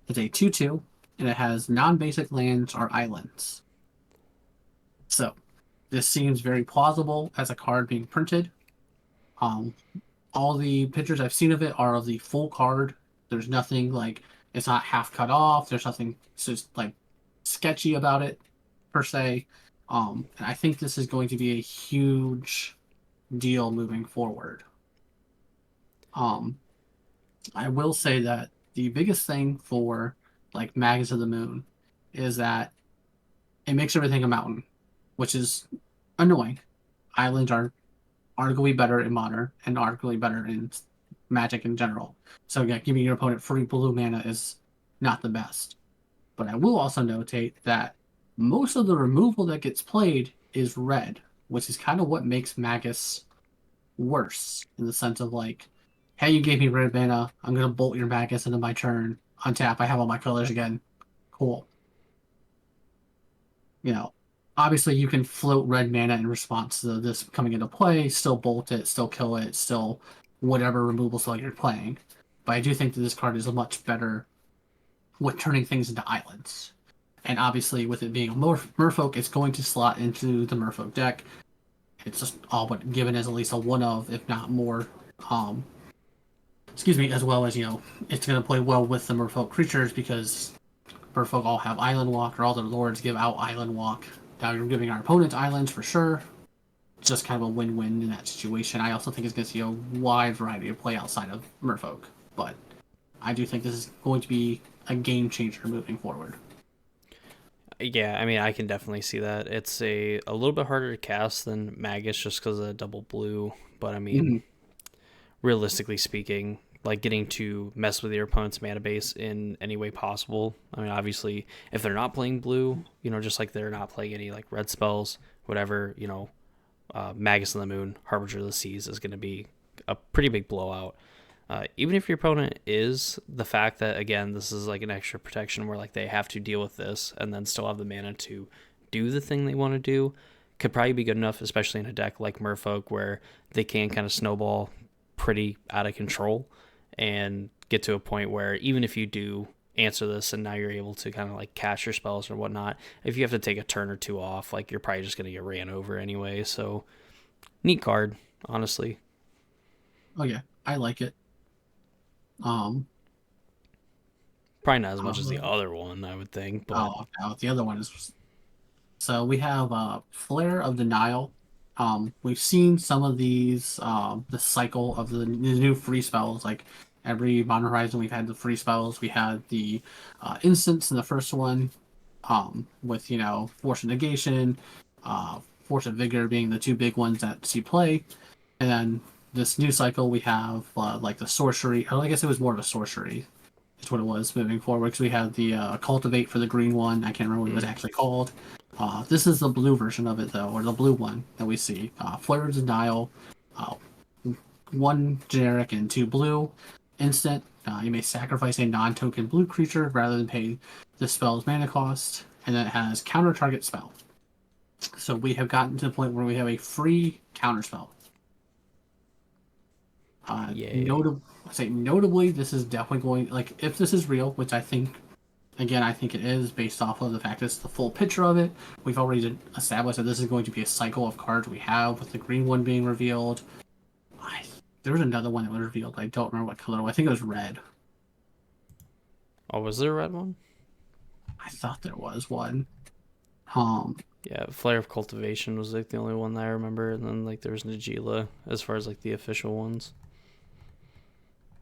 It's a 2/2 and it has non-basic lands or islands. So this seems very plausible as a card being printed. Um, all the pictures I've seen of it are of the full card. There's nothing like it's not half cut off. There's nothing just like sketchy about it per se. And I think this is going to be a huge deal moving forward. Um, I will say that the biggest thing for like Mags of the Moon is that it makes everything a mountain, which is annoying. Islands are arguably better in modern and arguably better in Magic in general. So yeah, giving your opponent free blue mana is not the best. But I will also notate that most of the removal that gets played is red, which is kind of what makes Magus worse in the sense of like, hey, you gave me red mana, I'm gonna bolt your Magus into my turn. Untap, I have all my colors again. Cool. You know, obviously you can float red mana in response to this coming into play, still bolt it, still kill it, still whatever removal spell you're playing. But I do think that this card is much better with turning things into islands. And obviously, with it being a Merfolk, it's going to slot into the Merfolk deck. It's just all but given as at least a one of, if not more. Um, excuse me, as well as it's going to play well with the Merfolk creatures because Merfolk all have Island Walk, or all their lords give out Island Walk. Now you're giving our opponents islands for sure. It's just kind of a win-win in that situation. I also think it's going to see a wide variety of play outside of Merfolk, but I do think this is going to be a game changer moving forward. Yeah, I mean, I can definitely see that. It's a little bit harder to cast than Magus just because of the double blue. But I mean, Mhm. realistically speaking, like getting to mess with your opponent's mana base in any way possible. I mean, obviously, if they're not playing blue, just like they're not playing any like red spells, whatever, Magus on the Moon, Harbinger of the Seas is going to be a pretty big blowout. Even if your opponent is, the fact that again this is like an extra protection where like they have to deal with this and then still have the mana to do the thing they want to do could probably be good enough, especially in a deck like Merfolk where they can kind of snowball pretty out of control and get to a point where even if you do answer this and now you're able to kind of like cast your spells or whatnot, if you have to take a turn or two off, like you're probably just going to get ran over anyway. So neat card, honestly. Oh yeah, I like it. Um, Probably not as much as the uh, other one, I would think, but oh, no, the other one is so we have Flare of Denial. We've seen some of these, the cycle of the new free spells. Like every Modern Horizon, we've had the free spells. We had the instants in the first one, with Force of Negation, Force of Vigor being the two big ones that see play, and then this new cycle we have like the sorcery. I guess it was more of a sorcery. Is what it was moving forward because we had the cultivate for the green one. I can't remember what it was actually called. This is the blue version of it though, or the blue one that we see. Flare of Denial, uh, one generic and two blue. Instant. You may sacrifice a non-token blue creature rather than pay the spell's mana cost, and then it has counter target spell. So we have gotten to the point where we have a free counterspell. Yay. Notably, this is definitely going, like, if this is real, which I think, again, I think it is based off of the fact it's the full picture of it. We've already established that this is going to be a cycle of cards we have, with the green one being revealed. I, there was another one that was revealed. I don't remember what color. I think it was red. Oh, was there a red one? I thought there was one. Um, Yeah, Flare of Cultivation was like the only one that I remember, and then like there was Najila as far as like the official ones.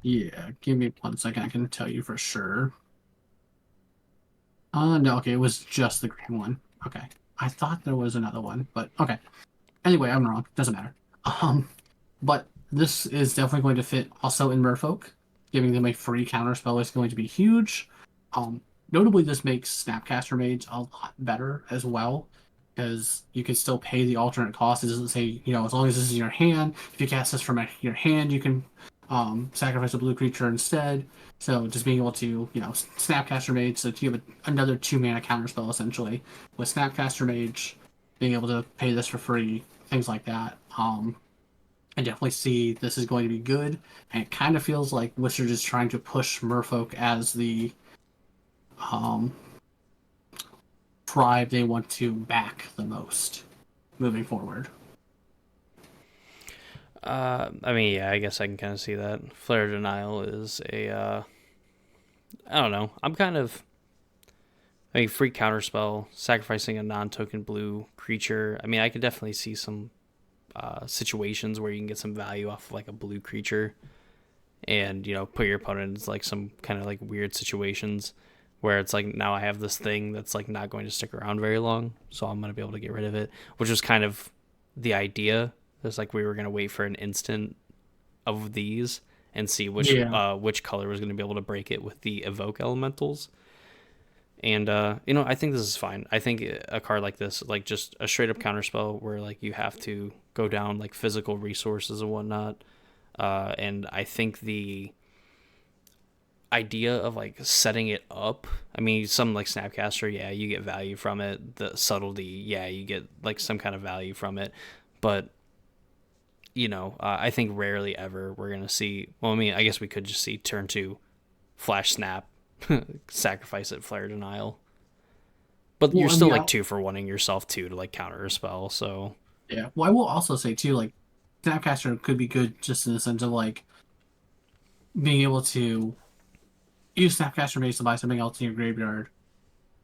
yeah, give me 1 second. I can tell you for sure. No, okay, it was just the green one. Okay. I thought there was another one, but okay. Anyway, I'm wrong. Doesn't matter. Um, but this is definitely going to fit also in Merfolk. Giving them a free counter spell is going to be huge. Um, Notably, this makes Snapcaster Mage a lot better as well, because you can still pay the alternate cost. It doesn't say, as long as this is in your hand, if you cast this from your hand, you can sacrifice a blue creature instead. So just being able to, Snapcaster Mage, so you have another 2 mana counterspell essentially. With Snapcaster Mage, being able to pay this for free, things like that. I definitely see this is going to be good, and it kind of feels like Wizards is trying to push Merfolk as the um, tribe they want to back the most moving forward. I mean, yeah, I guess I can kind of see that. Flare Denial is I don't know. I mean, free counterspell, sacrificing a non-token blue creature. I mean, I could definitely see some situations where you can get some value off of like a blue creature, and put your opponent in like some kind of like weird situations where it's like now I have this thing that's like not going to stick around very long, so I'm gonna be able to get rid of it, which was kind of the idea. It's like we were gonna wait for an instant of these and see Yeah. which color was gonna be able to break it with the evoke elementals. And I think this is fine. I think a card like this, like just a straight up counterspell where like you have to go down like physical resources and whatnot. And I think the idea of like setting it up, I mean, some like Snapcaster, yeah, you get value from it. The subtlety, yeah, you get like some kind of value from it. But I think rarely ever we're gonna see. Well, I mean, I guess we could just see turn two, flash snap, sacrifice it, flare denial. But you're Well, I still mean, like two for wanting yourself two to like counter a spell. So yeah. Well, I will also say too, like Snapcaster could be good just in the sense of like being able to use Snapcaster Mage to buy something else in your graveyard.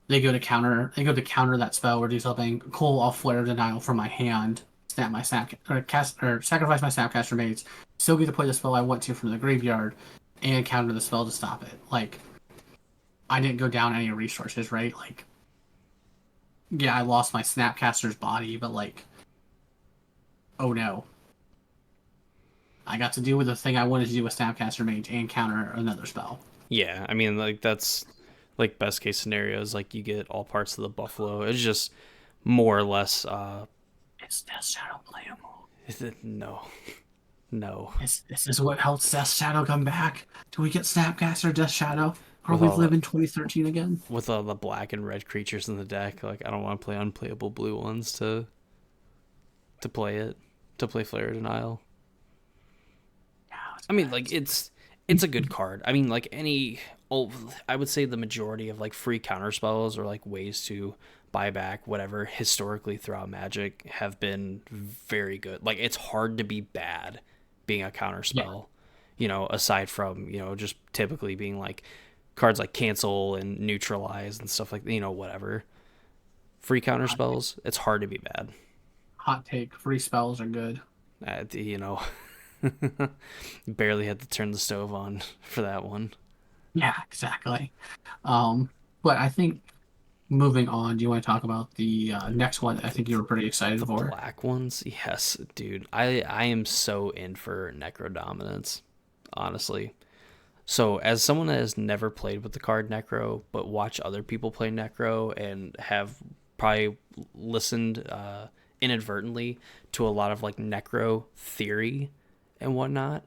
They go to counter that spell or do something cool. I'll flare denial from my hand, snap my snap or cast or sacrifice my Snapcaster Mage, still get to play the spell I want to from the graveyard, and counter the spell to stop it. Like I didn't go down any resources, right? Like yeah, I lost my Snapcaster's body, but like oh no, I got to do with the thing I wanted to do with Snapcaster Mage and counter another spell. yeah, I mean, like that's like best case scenarios. Like you get all parts of the buffalo. It's just more or less. Is Death Shadow playable? No, no. Is this is what helps Death Shadow come back? Do we get Snapcaster Death Shadow? Or With we all live in 2013 again? the black and red creatures in the deck, like I don't want to play unplayable blue ones to play it to play Flare Denial. Yeah, it's I mean, like bad. it's a good card. I mean, like I would say the majority of like free counter spells or like ways to buy back whatever historically throughout Magic have been very good. Like it's hard to be bad being a counter Yeah, spell. Aside from just typically being like cards like cancel and neutralize and stuff like whatever free counter hot, spells. It's hard to be bad. hot take. Free spells are good. You know, barely had to turn the stove on for that one. Yeah, exactly. Um, but I think moving on, do you want to talk about the next one that I think you were pretty excited The for? black ones, yes, dude. I am so in for Necro Dominance, honestly. So, as someone that has never played with the card Necro, but watch other people play Necro and have probably listened inadvertently to a lot of like Necro theory and whatnot,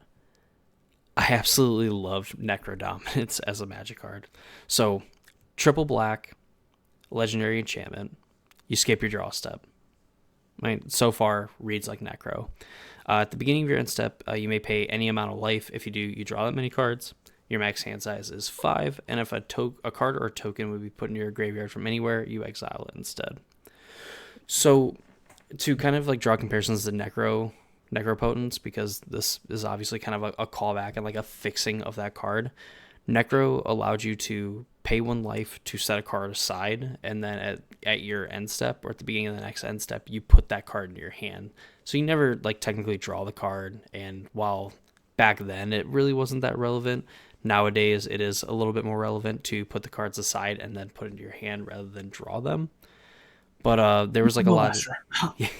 I absolutely love Necro Dominance as a Magic card. So, triple black, legendary enchantment. You skip your draw step. So far, reads like Necro. At the beginning of your end step, you may pay any amount of life. If you do, you draw that many cards. Your max hand size is 5, and if a card or a token would be put into your graveyard from anywhere, you exile it instead. So, to kind of like draw comparisons to Necropotence, because this is obviously kind of a callback and like a fixing of that card. Necro allowed you to pay 1 life to set a card aside, and then at your end step or at the beginning of the next end step, you put that card in your hand. So you never like technically draw the card, and while back then it really wasn't that relevant, nowadays it is a little bit more relevant to put the cards aside and then put into your hand rather than draw them. But there was like a lot of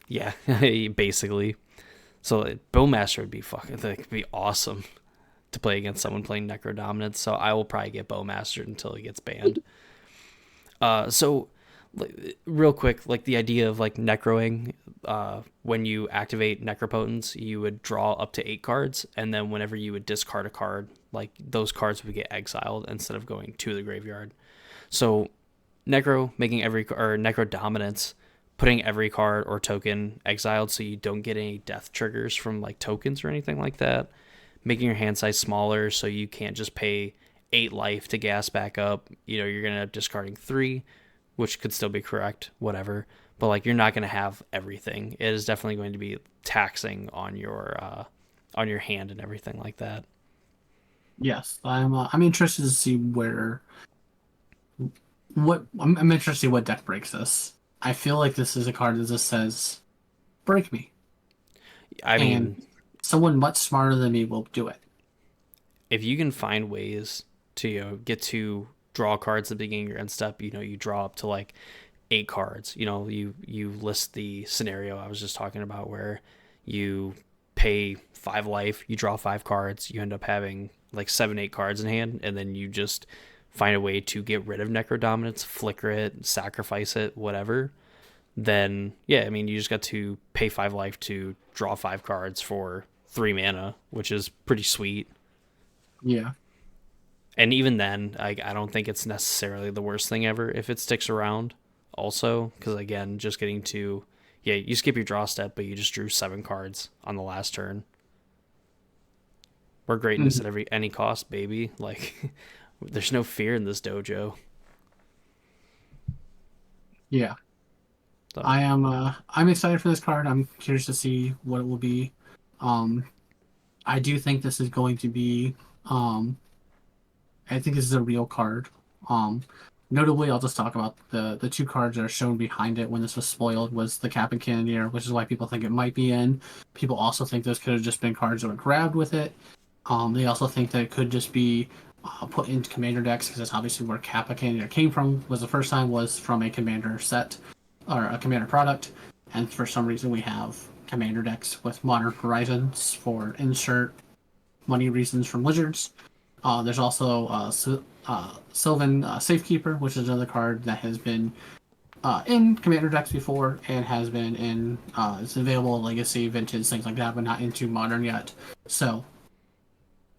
yeah, basically. So Bowmaster would be be awesome to play against someone playing Necro Dominance. So I will probably get Bowmaster until he gets banned. So real quick, like the idea of like necroing, when you activate Necropotence, you would draw up to 8 cards, and then whenever you would discard a card, like those cards would get exiled instead of going to the graveyard. So Necro Dominance, putting every card or token exiled so you don't get any death triggers from like tokens or anything like that. Making your hand size smaller so you can't just pay 8 life to gas back up. You're going to end up discarding 3, which could still be correct, whatever. But like you're not going to have everything. It is definitely going to be taxing on your hand and everything like that. Yes, I'm interested to see I'm interested to see what deck breaks this. I feel like this is a card that just says, "Break me," I and mean, someone much smarter than me will do it. if you can find ways to get to draw cards at the beginning of your end step, you draw up to like 8 cards. You list the scenario I was just talking about where you pay 5 life, you draw 5 cards, you end up having like 7, 8 cards in hand, and then you just find a way to get rid of Necro Dominance, flicker it, sacrifice it, whatever. Then yeah, I mean you just got to pay 5 life to draw 5 cards for 3 mana, which is pretty sweet. Yeah. And even then, I don't think it's necessarily the worst thing ever if it sticks around. Also, because again, just getting to you skip your draw step, but you just drew 7 cards on the last turn. We're greatness Mhm. at any cost, baby. Like, there's no fear in this dojo. Yeah. So I'm excited for this card. I'm curious to see what it will be. Um, I do think this is going to be I think this is a real card. Um, Notably, I'll just talk about the 2 cards that are shown behind it when this was spoiled was the Cap and Cannoneer, which is why people think it might be in. People also think those could have just been cards that were grabbed with it. They also think that it could just be put into commander decks because that's obviously where Kappa Cannoneer came from. Was the first time was from a commander set or a commander product, and for some reason we have commander decks with Modern Horizons for insert money reasons from Lizards. There's also Sylvan Safekeeper, which is another card that has been in Commander decks before and has been in. It's available in Legacy, Vintage, things like that, but not into Modern yet. So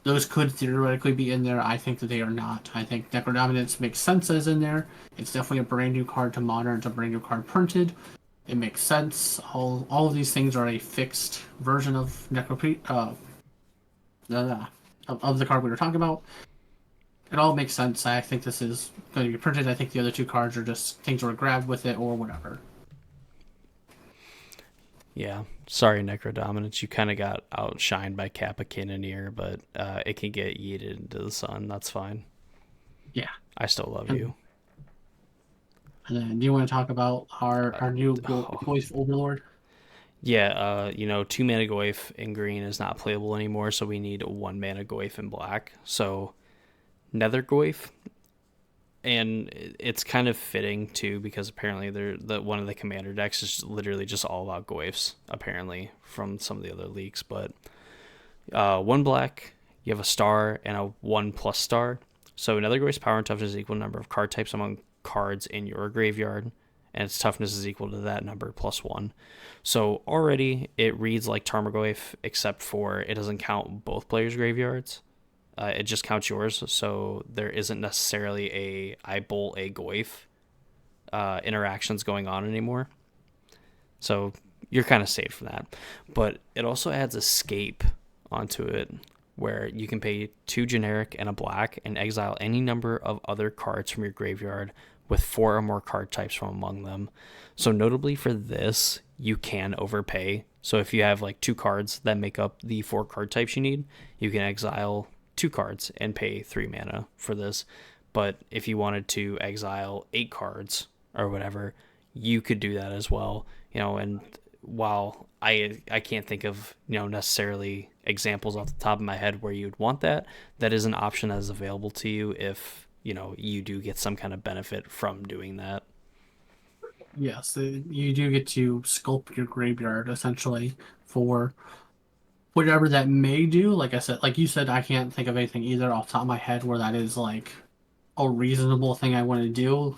those could theoretically be in there. I think that they are not. I think Necrodominance makes sense as in there. It's definitely a brand new card to Modern. It's a brand new card printed. It makes sense. All of these things are a fixed version of of the card we were talking about. It all makes sense. I think this is going to be printed. I think the other 2 cards are just things that were grabbed with it or whatever. yeah, sorry, Necro Dominance. You kind of got outshined by Kappa Cannoneer, but it can get yeeted into the sun. That's fine. Yeah. I still love And, you. and then do you want to talk about our new Oh. voice overlord? Yeah, 2 mana Goyf in green is not playable anymore, so we need 1 mana Goyf in black. So Nether Goyf, and it's kind of fitting too because apparently one of the commander decks is literally just all about Goyfs. Apparently, from some of the other leaks, but 1 black, you have a star and a 1+ star. So Nether Goyf's power and toughness is equal number of card types among cards in your graveyard, and its toughness is equal to that number plus 1. So already it reads like Tarmogoyf, except for it doesn't count both players' graveyards. It just counts yours, so there isn't necessarily I bolt a Goyf interactions going on anymore. So you're kind of safe from that. But it also adds escape onto it, where you can pay 2 generic and a black and exile any number of other cards from your graveyard with 4 or more card types from among them. So notably for this, you can overpay. So if you have like 2 cards that make up the 4 card types you need, you can exile 2 cards and pay 3 mana for this. But if you wanted to exile 8 cards or whatever, you could do that as well. And while I can't think of necessarily examples off the top of my head where you'd want that, that is an option that is available to you if you do get some kind of benefit from doing that. Yes, you do get to sculpt your graveyard essentially for whatever that may do. Like I said, like you said, I can't think of anything either off the top of my head where that is like a reasonable thing I want to do.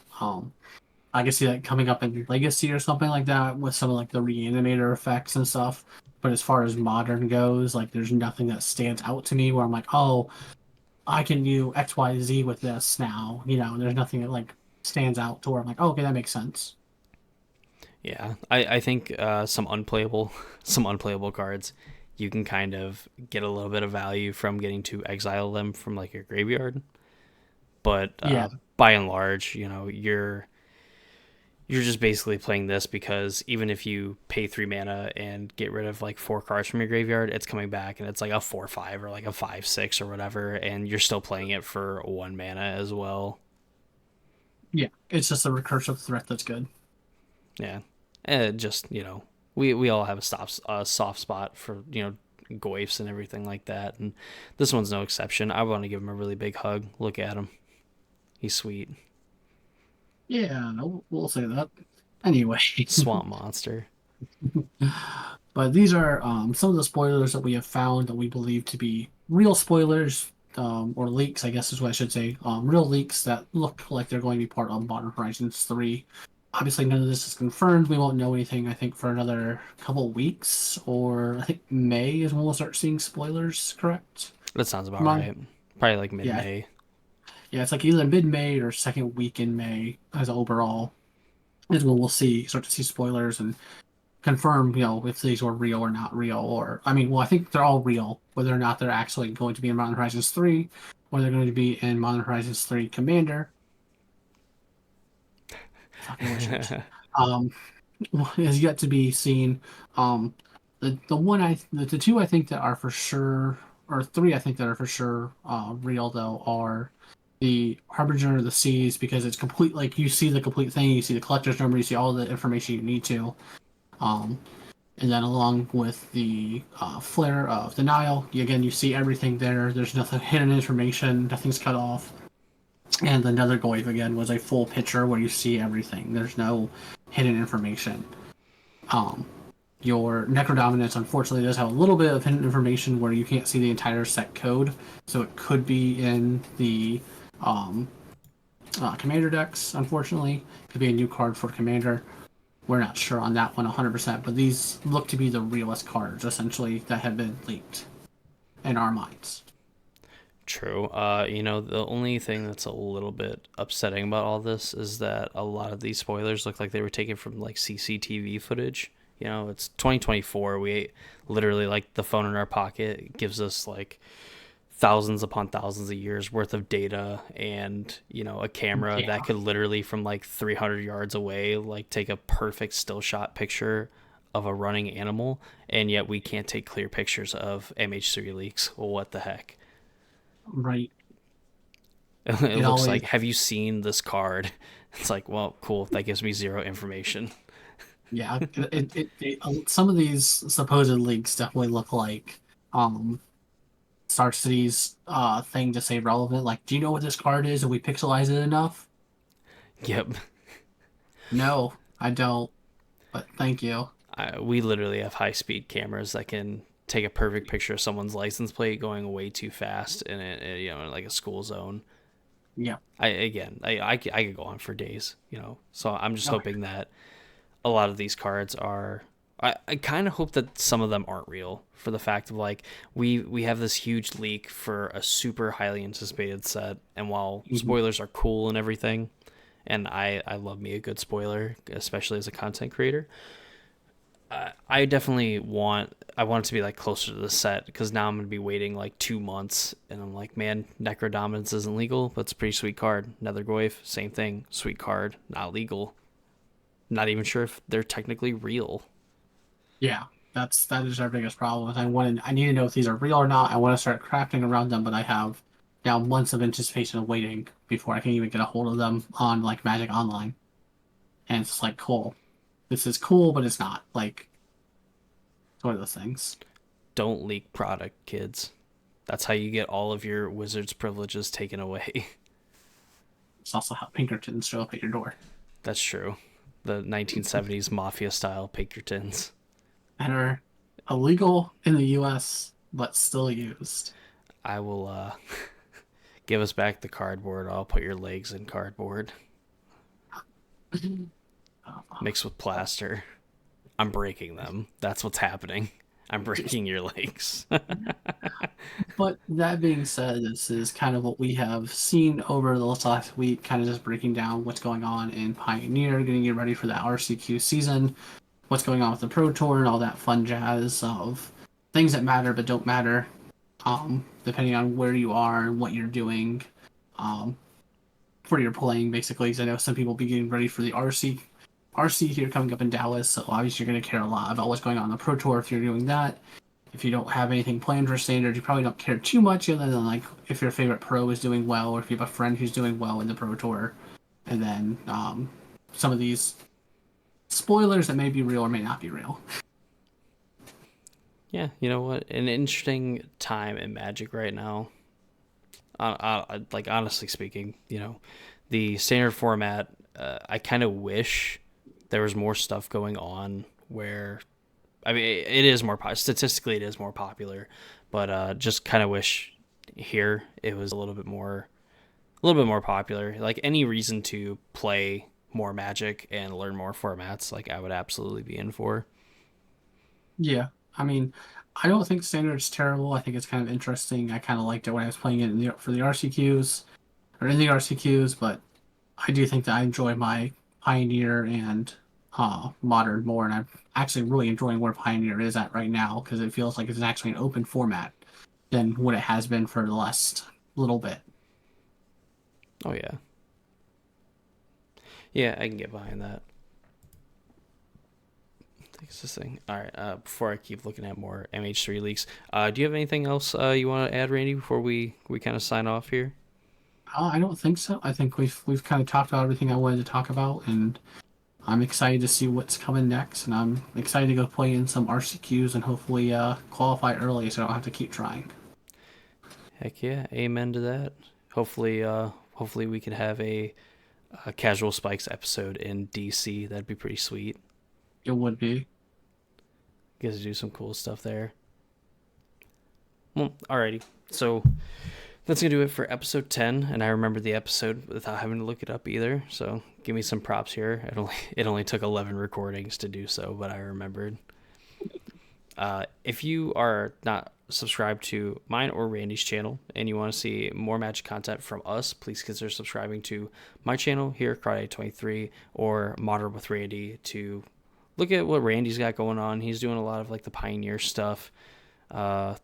I can see that coming up in Legacy or something like that with some of like the reanimator effects and stuff. But as far as modern goes, like there's nothing that stands out to me where I'm like, oh, I can do X, Y, Z with this now. There's nothing that like stands out to where I'm like, oh, okay, that makes sense. Yeah, I think some unplayable some unplayable cards, you can kind of get a little bit of value from getting to exile them from like your graveyard. But Yeah, by and large, you're just basically playing this because even if you pay 3 mana and get rid of like 4 cards from your graveyard, it's coming back and it's like a 4/5 or like a 5/6 or whatever, and you're still playing it for 1 mana as well. yeah. It's just a recursive threat that's good. Yeah, and just we all have a soft spot for goifs and everything like that, and this one's no exception. I want to give him a really big hug. Look at him, he's sweet. Yeah, no, we'll say that. Anyway, Swamp monster. but these are some of the spoilers that we have found that we believe to be real spoilers, or leaks, I guess is what I should say. Real leaks that look like they're going to be part of Modern Horizons 3. Obviously, none of this is confirmed. We won't know anything, I think, for another couple weeks, or I think May is when we'll start seeing spoilers, correct? That sounds about Come on. right. Probably like mid Yeah, May. yeah, it's like either mid-May or second week in May as overall is when we'll start to see spoilers and confirm, if these were real or not real. Or, I mean, well, I think they're all real, whether or not they're actually going to be in Modern Horizons 3, or they're going to be in Modern Horizons 3 Commander. Fucking wishes. Um, has yet to be seen. Um, the two I think that are for sure, or three I think that are for sure real though are the Harbinger of the Seas, because it's complete. Like you see the complete thing, you see the collector's number, you see all the information you need to. Um, and then along with the Flare of Denial, again you see everything there. There's nothing hidden information, nothing's cut off. And another Goive again was a full picture where you see everything. There's no hidden information. Um, your Necrodominance unfortunately does have a little bit of hidden information where you can't see the entire set code, so it could be in the um, Commander decks. Unfortunately, it could be a new card for Commander. We're not sure on that one 100%, but these look to be the realest cards essentially that have been leaked in our minds. True. The only thing that's a little bit upsetting about all this is that a lot of these spoilers look like they were taken from like CCTV footage. It's 2024. We literally, like, the phone in our pocket gives us like thousands upon thousands of years worth of data, and a camera Yeah, that could literally from like 300 yards away like take a perfect still shot picture of a running animal, and yet we can't take clear pictures of MH3 leaks. Well, what the heck? right. It It looks always, like, have you seen this card? It's like, well, cool. That gives me zero information. yeah. Some of these supposed leaks definitely look like um Star City's thing to say relevant. Like, do you know what this card is? Have we pixelized it enough? Yep. No, I don't. But thank you. We literally have high speed cameras that can take a perfect picture of someone's license plate going way too fast in like a school zone. Yeah. I could go on for days, So I'm just Okay. hoping that a lot of these cards are. I kind of hope that some of them aren't real, for the fact of like we have this huge leak for a super highly anticipated set, and while Mhm. spoilers are cool and everything, and I love me a good spoiler, especially as a content creator. I definitely want it to be like closer to the set because now I'm gonna be waiting like 2 months, and I'm like, man, Necrodominance isn't legal, but it's a pretty sweet card. Nethergoyf, same thing, sweet card, not legal. Not even sure if they're technically real. Yeah, that is our biggest problem. I need to know if these are real or not. I want to start crafting around them, but I have now months of anticipation of waiting before I can even get a hold of them on like Magic Online. And it's just like cool. This is cool, but it's not. Like it's one of those things. Don't leak product, kids. That's how you get all of your wizard's privileges taken away. It's also how Pinkertons show up at your door. That's true. The 1970s mafia style Pinkertons. And are illegal in the US but still used. I will give us back the cardboard. I'll put your legs in cardboard mixed with plaster. I'm breaking them. That's what's happening. I'm breaking your legs. But that being said, this is kind of what we have seen over the last week, kind of just breaking down what's going on in Pioneer, getting you ready for the RCQ season, what's going on with the Pro Tour, and all that fun jazz of things that matter but don't matter, depending on where you are and what you're doing, um, for your playing, basically. Because I know some people be getting ready for the RC here coming up in Dallas, so obviously you're going to care a lot about what's going on the Pro Tour if you're doing that. If you don't have anything planned for standard, you probably don't care too much other than like if your favorite pro is doing well or if you have a friend who's doing well in the Pro Tour. And then some of these spoilers that may be real or may not be real. Yeah, you know what? An interesting time in Magic right now. Like honestly speaking, the standard format. I kind of wish there was more stuff going on where I mean, it is more statistically, it is more popular, but just kind of wish here it was a little bit more popular. Like any reason to play more Magic and learn more formats, like I would absolutely be in for. Yeah, I mean, I don't think standard's terrible. I think it's kind of interesting. I kind of liked it when I was playing it for the RCQs or in the RCQs, but I do think that I enjoy my Pioneer and Modern more, and I'm actually really enjoying where Pioneer is at right now because it feels like it's actually an open format than what it has been for the last little bit. Oh yeah, yeah, I can get behind that. Thanks this thing. All right. Before I keep looking at more MH3 leaks, do you have anything else you want to add, Randy, before we kind of sign off here? I don't think so. I think we've kind of talked about everything I wanted to talk about, and I'm excited to see what's coming next, and I'm excited to go play in some RCQs and hopefully qualify early so I don't have to keep trying. Heck yeah, amen to that. Hopefully we can have a casual spikes episode in DC. That'd be pretty sweet. It would be. Get to do some cool stuff there. Well, alrighty. So that's gonna do it for episode 10. And I remember the episode without having to look it up either. So give me some props here. It only took 11 recordings to do so, but I remembered. If you are not subscribed to mine or Randy's channel and you want to see more Magic content from us, please consider subscribing to my channel here, Karate23, or Modern with Randy, to look at what Randy's got going on. He's doing a lot of like the Pioneer stuff. Uh,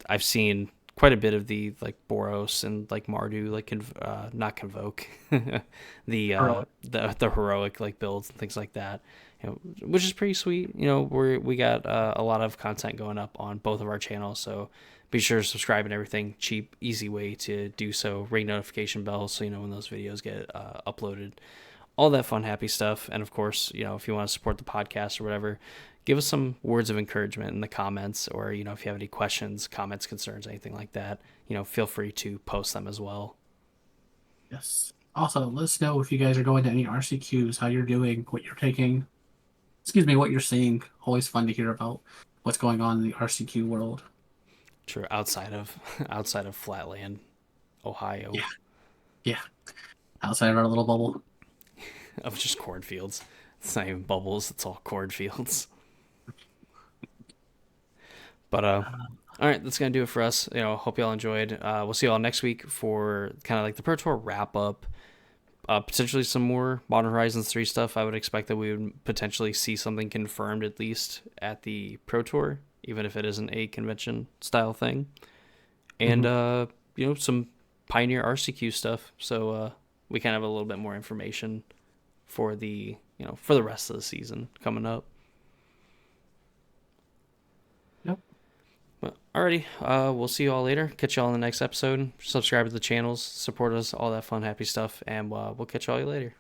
I've seen quite a bit of the like Boros and like Mardu, like not Convoke, the heroic like builds and things like that. Which is pretty sweet. We got a lot of content going up on both of our channels, so be sure to subscribe and everything. Cheap, easy way to do so. Ring notification bell so you know when those videos get uploaded. All that fun, happy stuff. And of course, if you want to support the podcast or whatever, give us some words of encouragement in the comments, or if you have any questions, comments, concerns, anything like that, feel free to post them as well. Yes. Also, let us know if you guys are going to any RCQs, how you're doing, what you're taking. Excuse me, what you're seeing. Always fun to hear about what's going on in the RCQ world. True, outside of outside of Flatland, Ohio, Yeah, yeah. Outside of our little bubble. of just cornfields. It's not even bubbles; it's all cornfields. But all right, that's gonna do it for us. Hope y'all enjoyed. We'll see y'all next week for kind of like the Pro Tour wrap up. Potentially some more Modern Horizons 3 stuff. I would expect that we would potentially see something confirmed at least at the Pro Tour, even if it isn't a convention style thing. And, Mhm. some Pioneer RCQ stuff. So we kind of have a little bit more information for for the rest of the season coming up. Yep. But alrighty, we'll see you all later. Catch y'all in the next episode. Subscribe to the channels, support us, all that fun, happy stuff, and we'll catch y'all later.